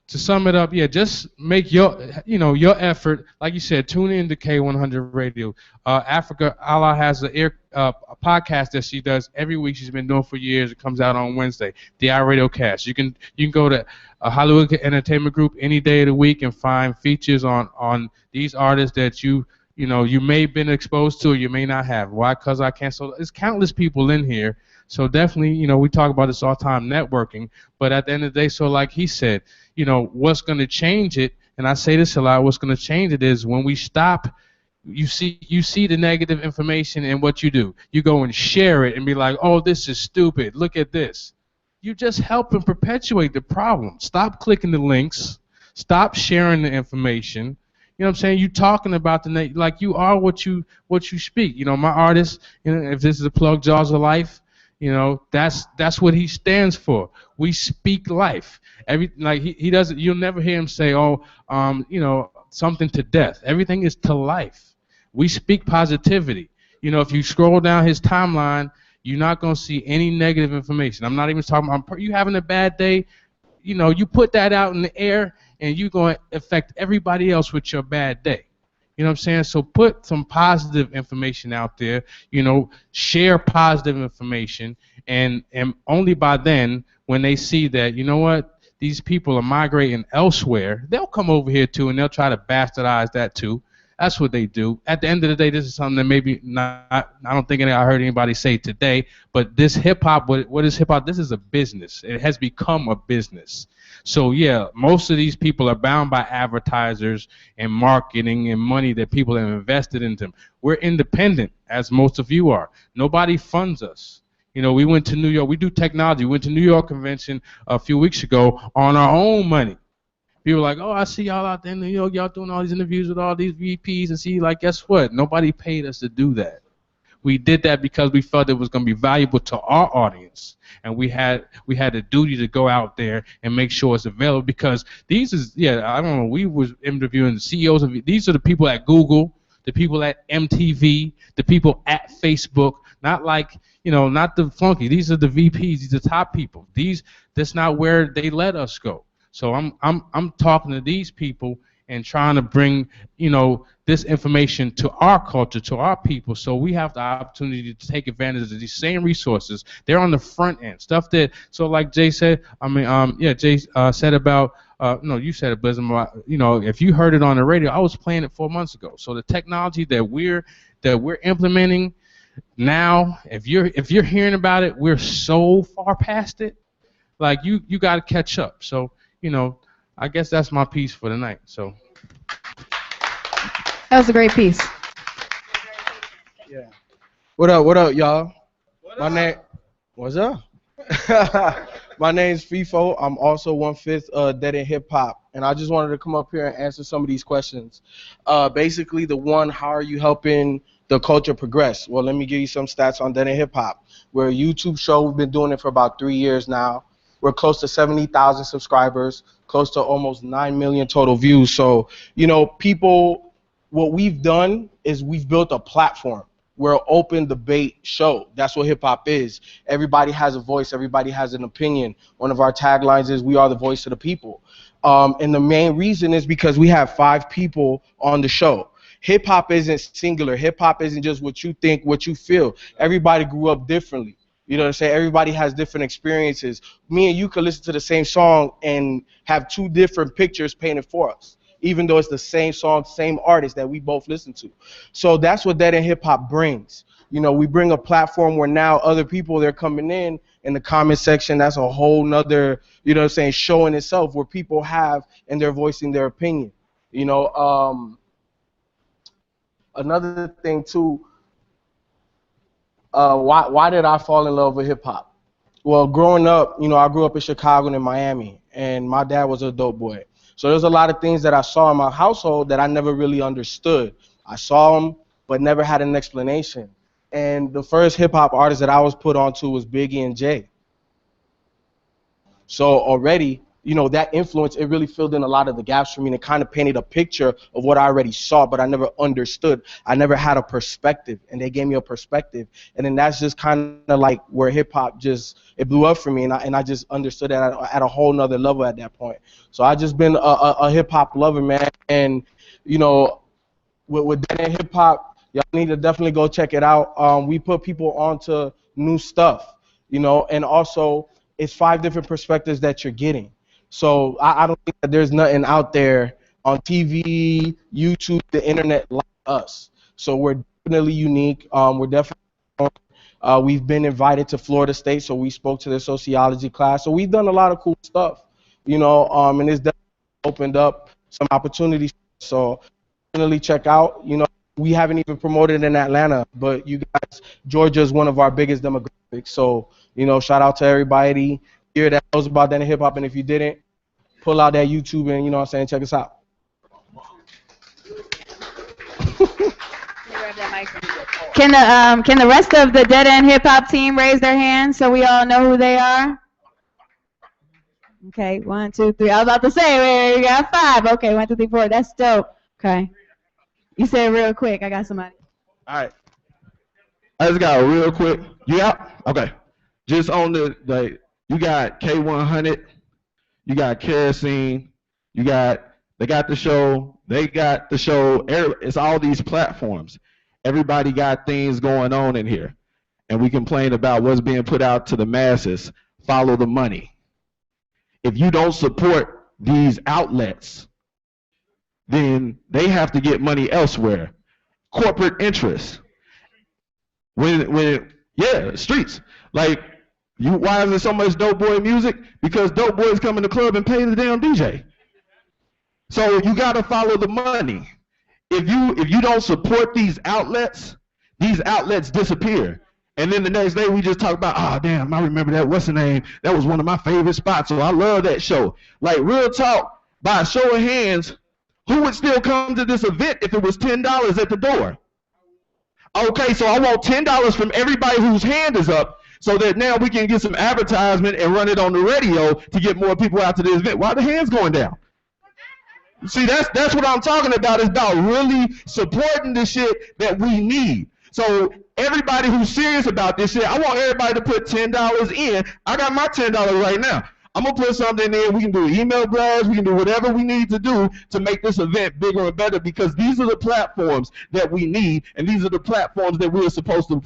to sum it up, just make your effort. Like you said, tune in to K100 Radio. Africa Allah has a podcast that she does every week. She's been doing for years. It comes out on Wednesday. The iRadio Cast. You can go to Hollywood Entertainment Group any day of the week and find features on these artists that you may have been exposed to or you may not have. Why? Because I can't. So there's countless people in here. So definitely, we talk about this all the time, networking. But at the end of the day, so like he said, what's going to change it, and I say this a lot, what's going to change it is when we stop, you see the negative information and what you do. You go and share it and be like, oh, this is stupid. Look at this. You just help and perpetuate the problem. Stop clicking the links. Stop sharing the information. You know what I'm saying? You talking about like you are what you speak. My artist, if this is a plug, Jaws of Life, that's what he stands for. We speak life. He doesn't. You'll never hear him say, something to death. Everything is to life. We speak positivity. If you scroll down his timeline, you're not gonna see any negative information. I'm not even talking about you having a bad day. You put that out in the air, and you're gonna affect everybody else with your bad day. You know what I'm saying? So put some positive information out there. Share positive information, and only by then, when they see that, these people are migrating elsewhere, they'll come over here too, and they'll try to bastardize that too. That's what they do. At the end of the day, this is something that maybe not. I don't think I heard anybody say today. But this hip hop, what is hip hop? This is a business. It has become a business. So yeah, most of these people are bound by advertisers and marketing and money that people have invested into them. We're independent, as most of you are. Nobody funds us. We went to New York. We do technology. We went to New York Convention a few weeks ago on our own money. People are like, oh, I see y'all out there, and, you know, y'all doing all these interviews with all these VPs, and see, like, guess what? Nobody paid us to do that. We did that because we felt it was going to be valuable to our audience, and we had a duty to go out there and make sure it's available, because these is, I don't know, we was interviewing the CEOs of, these are the people at Google, the people at MTV, the people at Facebook, not like, you know, not the flunky. These are the VPs, these are the top people. That's not where they let us go. So I'm talking to these people and trying to bring, you know, this information to our culture, to our people, so we have the opportunity to take advantage of these same resources. They're on the front end, stuff that, so like Jay said, Jay said about, no, you said it, Blizzard, you know, if you heard it on the radio, I was playing it 4 months ago. So the technology that we're implementing now, if you're hearing about it, we're so far past it, like you got to catch up. So, you know, I guess that's my piece for tonight. So that was a great piece. Yeah. What up, y'all? What's up? My name's FIFO. I'm also 1/5 Dead End Hip Hop, and I just wanted to come up here and answer some of these questions. Basically, the one, how are you helping the culture progress? Well, let me give you some stats on Dead End Hip Hop. We're a YouTube show. We've been doing it for about 3 years now. We're close to 70,000 subscribers, close to almost 9 million total views. So, you know, people, what we've done is we've built a platform. We're an open debate show. That's what hip-hop is. Everybody has a voice. Everybody has an opinion. One of our taglines is, we are the voice of the people. And the main reason is because we have 5 people on the show. Hip-hop isn't singular. Hip-hop isn't just what you think, what you feel. Everybody grew up differently. You know what I'm saying? Everybody has different experiences. Me and you could listen to the same song and have 2 different pictures painted for us, even though it's the same song, same artist that we both listen to. So that's what Dead End Hip Hop brings. You know, we bring a platform where now other people, they're coming in the comment section. That's a whole nother, you know what I'm saying, show in itself, where people have and they're voicing their opinion. You know, another thing too, why did I fall in love with hip hop? Well, growing up, you know, I grew up in Chicago and in Miami, and my dad was a dope boy. So there's a lot of things that I saw in my household that I never really understood. I saw them, but never had an explanation. And the first hip hop artist that I was put onto was Biggie and Jay. So already, you know, that influence, it really filled in a lot of the gaps for me, and it kind of painted a picture of what I already saw, but I never understood. I never had a perspective, and they gave me a perspective. And then that's just kind of like where hip-hop just, it blew up for me, and I just understood it at a whole nother level at that point. So I just been a hip-hop lover, man. And, you know, with Dead End Hip Hop, y'all need to definitely go check it out. We put people onto new stuff, you know, and also it's 5 different perspectives that you're getting. So I don't think that there's nothing out there on TV, YouTube, the internet like us. So we're definitely unique. We're definitely we've been invited to Florida State, so we spoke to their sociology class. So we've done a lot of cool stuff, you know, and it's definitely opened up some opportunities. So definitely check out. You know, we haven't even promoted in Atlanta, but you guys, Georgia is one of our biggest demographics. So, you know, shout out to everybody here that knows about Dead End Hip Hop, and if you didn't, pull out that YouTube and, you know what I'm saying, check us out. Can the rest of the Dead End Hip Hop team raise their hands so we all know who they are? Okay, 1, 2, 3. I was about to say, we got 5. Okay, 1, 2, 3, 4. That's dope. Okay. You said it real quick. I got somebody. All right. I just got a real quick. You out? Okay. Just on the, like, you got K100. You got Kerosene, they got the show, it's all these platforms. Everybody got things going on in here. And we complain about what's being put out to the masses. Follow the money. If you don't support these outlets, then they have to get money elsewhere. Corporate interests. Streets. Like, why is there so much dope boy music? Because dope boys come in the club and pay the damn DJ. So you gotta follow the money. If you don't support these outlets disappear. And then the next day we just talk about, oh damn, I remember that, what's the name? That was one of my favorite spots, so I love that show. Like, real talk, by a show of hands, who would still come to this event if it was $10 at the door? Okay, so I want $10 from everybody whose hand is up so that now we can get some advertisement and run it on the radio to get more people out to this event. Why are the hands going down? See, that's what I'm talking about. It's about really supporting the shit that we need. So everybody who's serious about this shit, I want everybody to put $10 in. I got my $10 right now. I'm going to put something in. We can do email blasts. We can do whatever we need to do to make this event bigger and better, because these are the platforms that we need, and these are the platforms that we're supposed to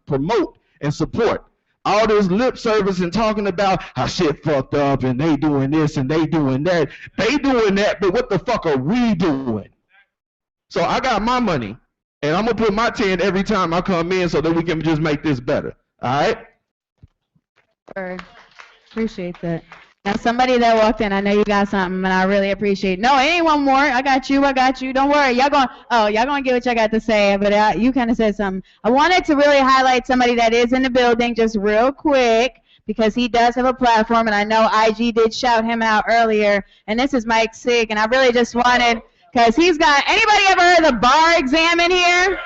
promote and support. All this lip service and talking about how shit fucked up and they doing this and they doing that. They doing that, but what the fuck are we doing? So I got my money, and I'm going to put my 10 every time I come in so that we can just make this better. All right? Word. Appreciate that. Now, somebody that walked in, I know you got something, and I really appreciate it. No, anyone more? I got you. Don't worry. Y'all going to get what y'all got to say, but you kind of said something. I wanted to really highlight somebody that is in the building just real quick, because he does have a platform, and I know IG did shout him out earlier, and this is Mike Sig, and I really just wanted, because he's got, anybody ever heard of the bar exam in here?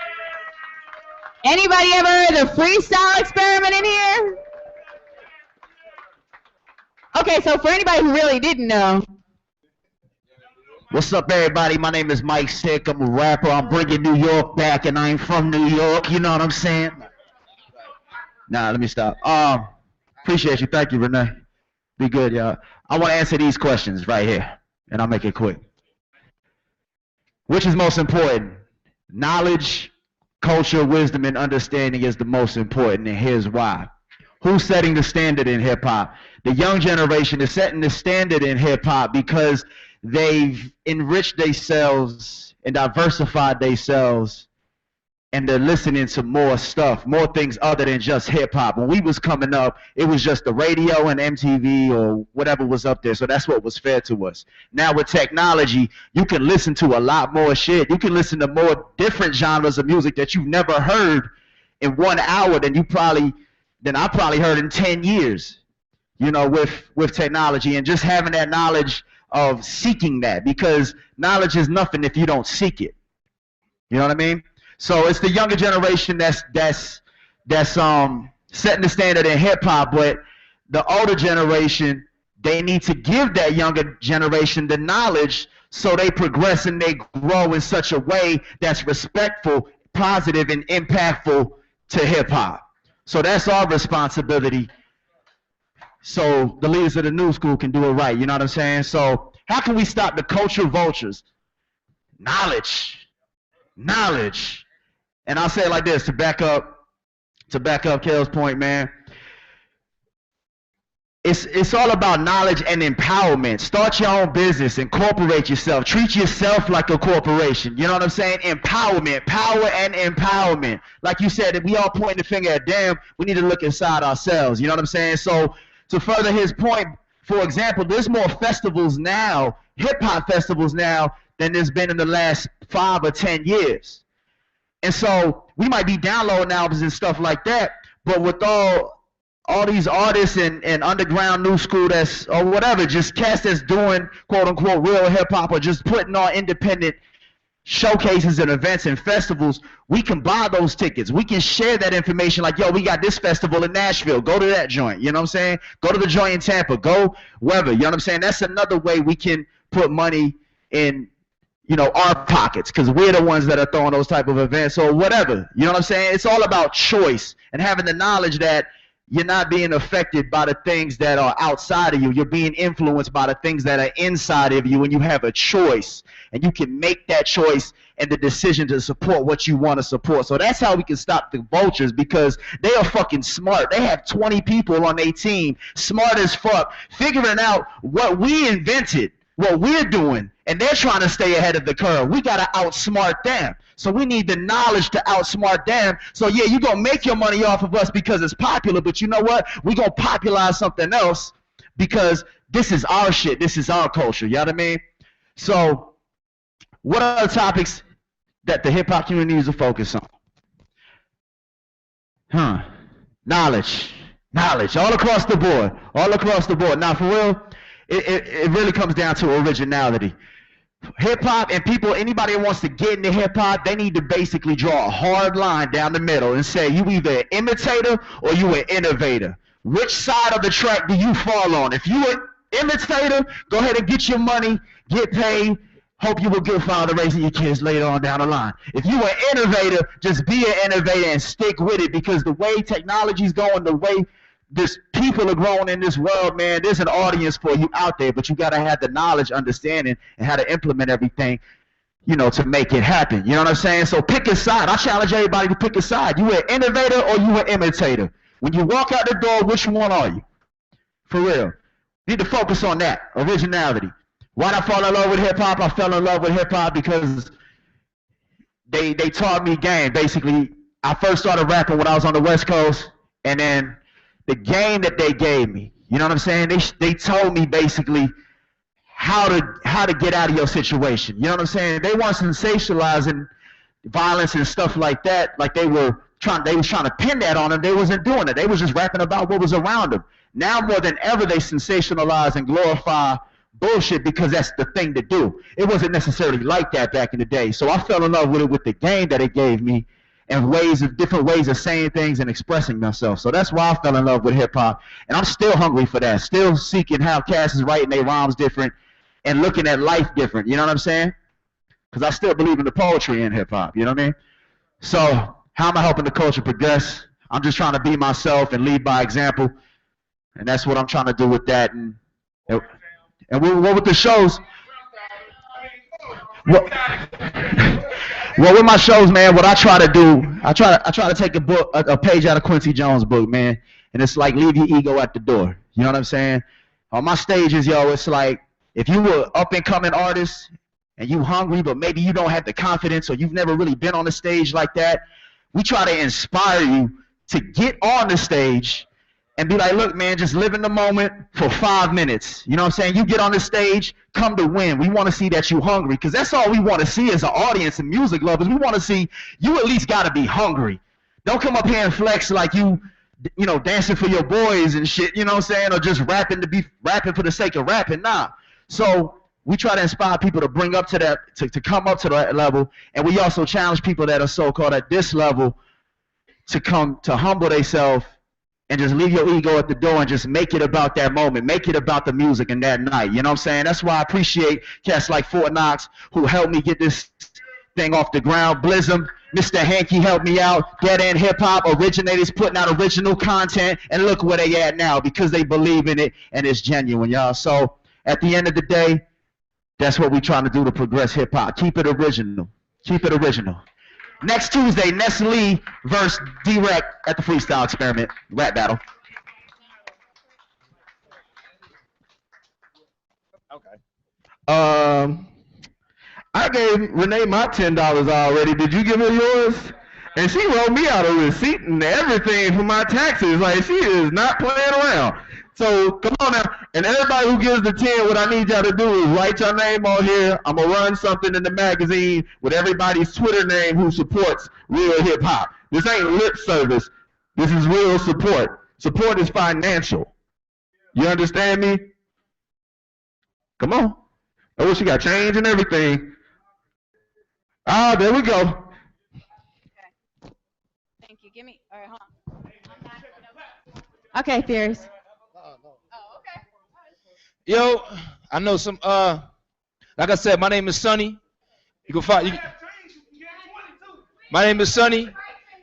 Anybody ever heard of the freestyle experiment in here? Okay, so for anybody who really didn't know. What's up, everybody? My name is Mike Sick. I'm a rapper. I'm bringing New York back, and I ain't from New York. You know what I'm saying? Nah, let me stop. Appreciate you. Thank you, Renee. Be good, y'all. I want to answer these questions right here, and I'll make it quick. Which is most important? Knowledge, culture, wisdom, and understanding is the most important, and here's why. Who's setting the standard in hip-hop? The young generation is setting the standard in hip-hop because they've enriched themselves and diversified themselves, and they're listening to more stuff, more things other than just hip-hop. When we was coming up, it was just the radio and MTV or whatever was up there, so that's what was fed to us. Now with technology, you can listen to a lot more shit. You can listen to more different genres of music that you've never heard in 1 hour than I probably heard in 10 years, you know, with technology, and just having that knowledge of seeking that, because knowledge is nothing if you don't seek it. You know what I mean? So it's the younger generation that's setting the standard in hip hop, but the older generation, they need to give that younger generation the knowledge so they progress and they grow in such a way that's respectful, positive, and impactful to hip hop. So that's our responsibility, so the leaders of the new school can do it right. You know what I'm saying? So how can we stop the culture vultures? Knowledge. And I'll say it like this to back up Kel's point, man. It's all about knowledge and empowerment. Start your own business, incorporate yourself, treat yourself like a corporation. You know what I'm saying? Empowerment, power and empowerment. Like you said, we all pointing the finger at them, we need to look inside ourselves. You know what I'm saying? So to further his point, for example, there's more festivals now, hip-hop festivals now, than there's been in the last 5 or 10 years. And so we might be downloading albums and stuff like that, but with all these artists and underground new school that's, or whatever, just cats that's doing quote-unquote real hip-hop or just putting on independent showcases and events and festivals, we can buy those tickets. We can share that information like, yo, we got this festival in Nashville. Go to that joint. You know what I'm saying? Go to the joint in Tampa. Go wherever. You know what I'm saying? That's another way we can put money in, you know, our pockets, because we're the ones that are throwing those type of events or whatever. You know what I'm saying? It's all about choice and having the knowledge that you're not being affected by the things that are outside of you. You're being influenced by the things that are inside of you, and you have a choice. And you can make that choice and the decision to support what you want to support. So that's how we can stop the vultures, because they are fucking smart. They have 20 people on their team, smart as fuck, figuring out what we invented, what we're doing, and they're trying to stay ahead of the curve. We got to outsmart them. So we need the knowledge to outsmart them. So yeah, you're going to make your money off of us because it's popular, but you know what? We're going to popularize something else because this is our shit. This is our culture. You know what I mean? So what are the topics that the hip-hop community needs to focus on? Knowledge. All across the board. Now, for real, it really comes down to originality. Hip hop and people, anybody that wants to get into hip hop, they need to basically draw a hard line down the middle and say you either an imitator or you an innovator. Which side of the track do you fall on? If you an imitator, go ahead and get your money, get paid. Hope you a good father raising your kids later on down the line. If you an innovator, just be an innovator and stick with it, because the way technology's going, the way this people are growing in this world, man, there's an audience for you out there, but you got to have the knowledge, understanding, and how to implement everything, you know, to make it happen. You know what I'm saying? So pick a side. I challenge everybody to pick a side. You an innovator or you an imitator? When you walk out the door, which one are you? For real. You need to focus on that, originality. Why did I fall in love with hip-hop? I fell in love with hip-hop because they taught me game. Basically, I first started rapping when I was on the West Coast, and then the game that they gave me, you know what I'm saying? They told me basically how to get out of your situation. You know what I'm saying? They weren't sensationalizing violence and stuff like that, like they was trying to pin that on them. They wasn't doing it. They was just rapping about what was around them. Now more than ever, they sensationalize and glorify bullshit because that's the thing to do. It wasn't necessarily like that back in the day. So I fell in love with it with the game that it gave me, and different ways of saying things and expressing myself. So that's why I fell in love with hip-hop. And I'm still hungry for that, still seeking how cats is writing their rhymes different and looking at life different, you know what I'm saying? Because I still believe in the poetry in hip-hop, you know what I mean? So how am I helping the culture progress? I'm just trying to be myself and lead by example. And that's what I'm trying to do with that. And what with the shows? Well, with my shows, man, what I try to do, I try to take a page out of Quincy Jones' book, man, and it's like leave your ego at the door. You know what I'm saying? On my stages, yo, it's like if you were up and coming artist and you hungry, but maybe you don't have the confidence or you've never really been on the stage like that, we try to inspire you to get on the stage and be like, look, man, just live in the moment for 5 minutes. You know what I'm saying? You get on the stage, come to win. We want to see that you hungry, because that's all we want to see as an audience and music lovers. We want to see you at least got to be hungry. Don't come up here and flex like you know, dancing for your boys and shit, you know what I'm saying, or just rapping for the sake of rapping. Nah. So we try to inspire people to bring up to that, to come up to that level, and we also challenge people that are so-called at this level to come to humble themselves and just leave your ego at the door and just make it about that moment. Make it about the music and that night. You know what I'm saying? That's why I appreciate cats like Fort Knox who helped me get this thing off the ground. Blizzum, Mr. Hanky helped me out. Dead End Hip Hop originators putting out original content, and look where they at now because they believe in it and it's genuine, y'all. So at the end of the day, that's what we're trying to do to progress hip hop. Keep it original. Keep it original. Next Tuesday, Nestle versus D-Rec at the Freestyle Experiment rap battle. Okay. I gave Renee my $10 already. Did you give her yours? And she wrote me out a receipt and everything for my taxes. Like, she is not playing around. So come on now. And everybody who gives the 10, what I need y'all to do is write your name on here. I'm going to run something in the magazine with everybody's Twitter name who supports real hip hop. This ain't lip service. This is real support. Support is financial. You understand me? Come on. Oh, she got change and everything. Ah, there we go. Okay. Thank you. Give me. All right, hold on. Okay, Fierce. Yo, I know some. Like I said, my name is Sonny. You can follow. My name is Sonny.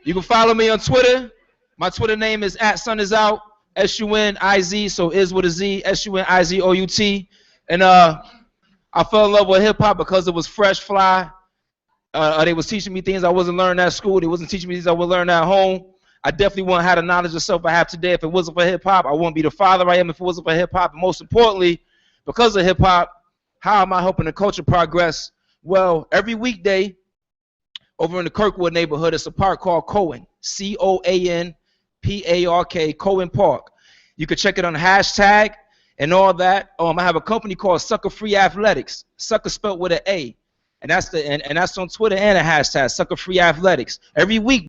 You can follow me on Twitter. My Twitter name is @SunIsOut. SUNIZ. So is with a Z. SUNIZOUT. And I fell in love with hip hop because it was fresh, fly. They was teaching me things I wasn't learning at school. They wasn't teaching me things I would learn at home. I definitely wouldn't have the knowledge of self I have today if it wasn't for hip hop. I wouldn't be the father I am if it wasn't for hip hop. And most importantly, because of hip hop, how am I helping the culture progress? Well, every weekday over in the Kirkwood neighborhood, it's a park called Cohen, COANPARK, Cohen Park. You can check it on the hashtag and all that. I have a company called Sucker Free Athletics. Sucker spelled with an A. And that's on Twitter and a hashtag, Sucker Free Athletics. Every week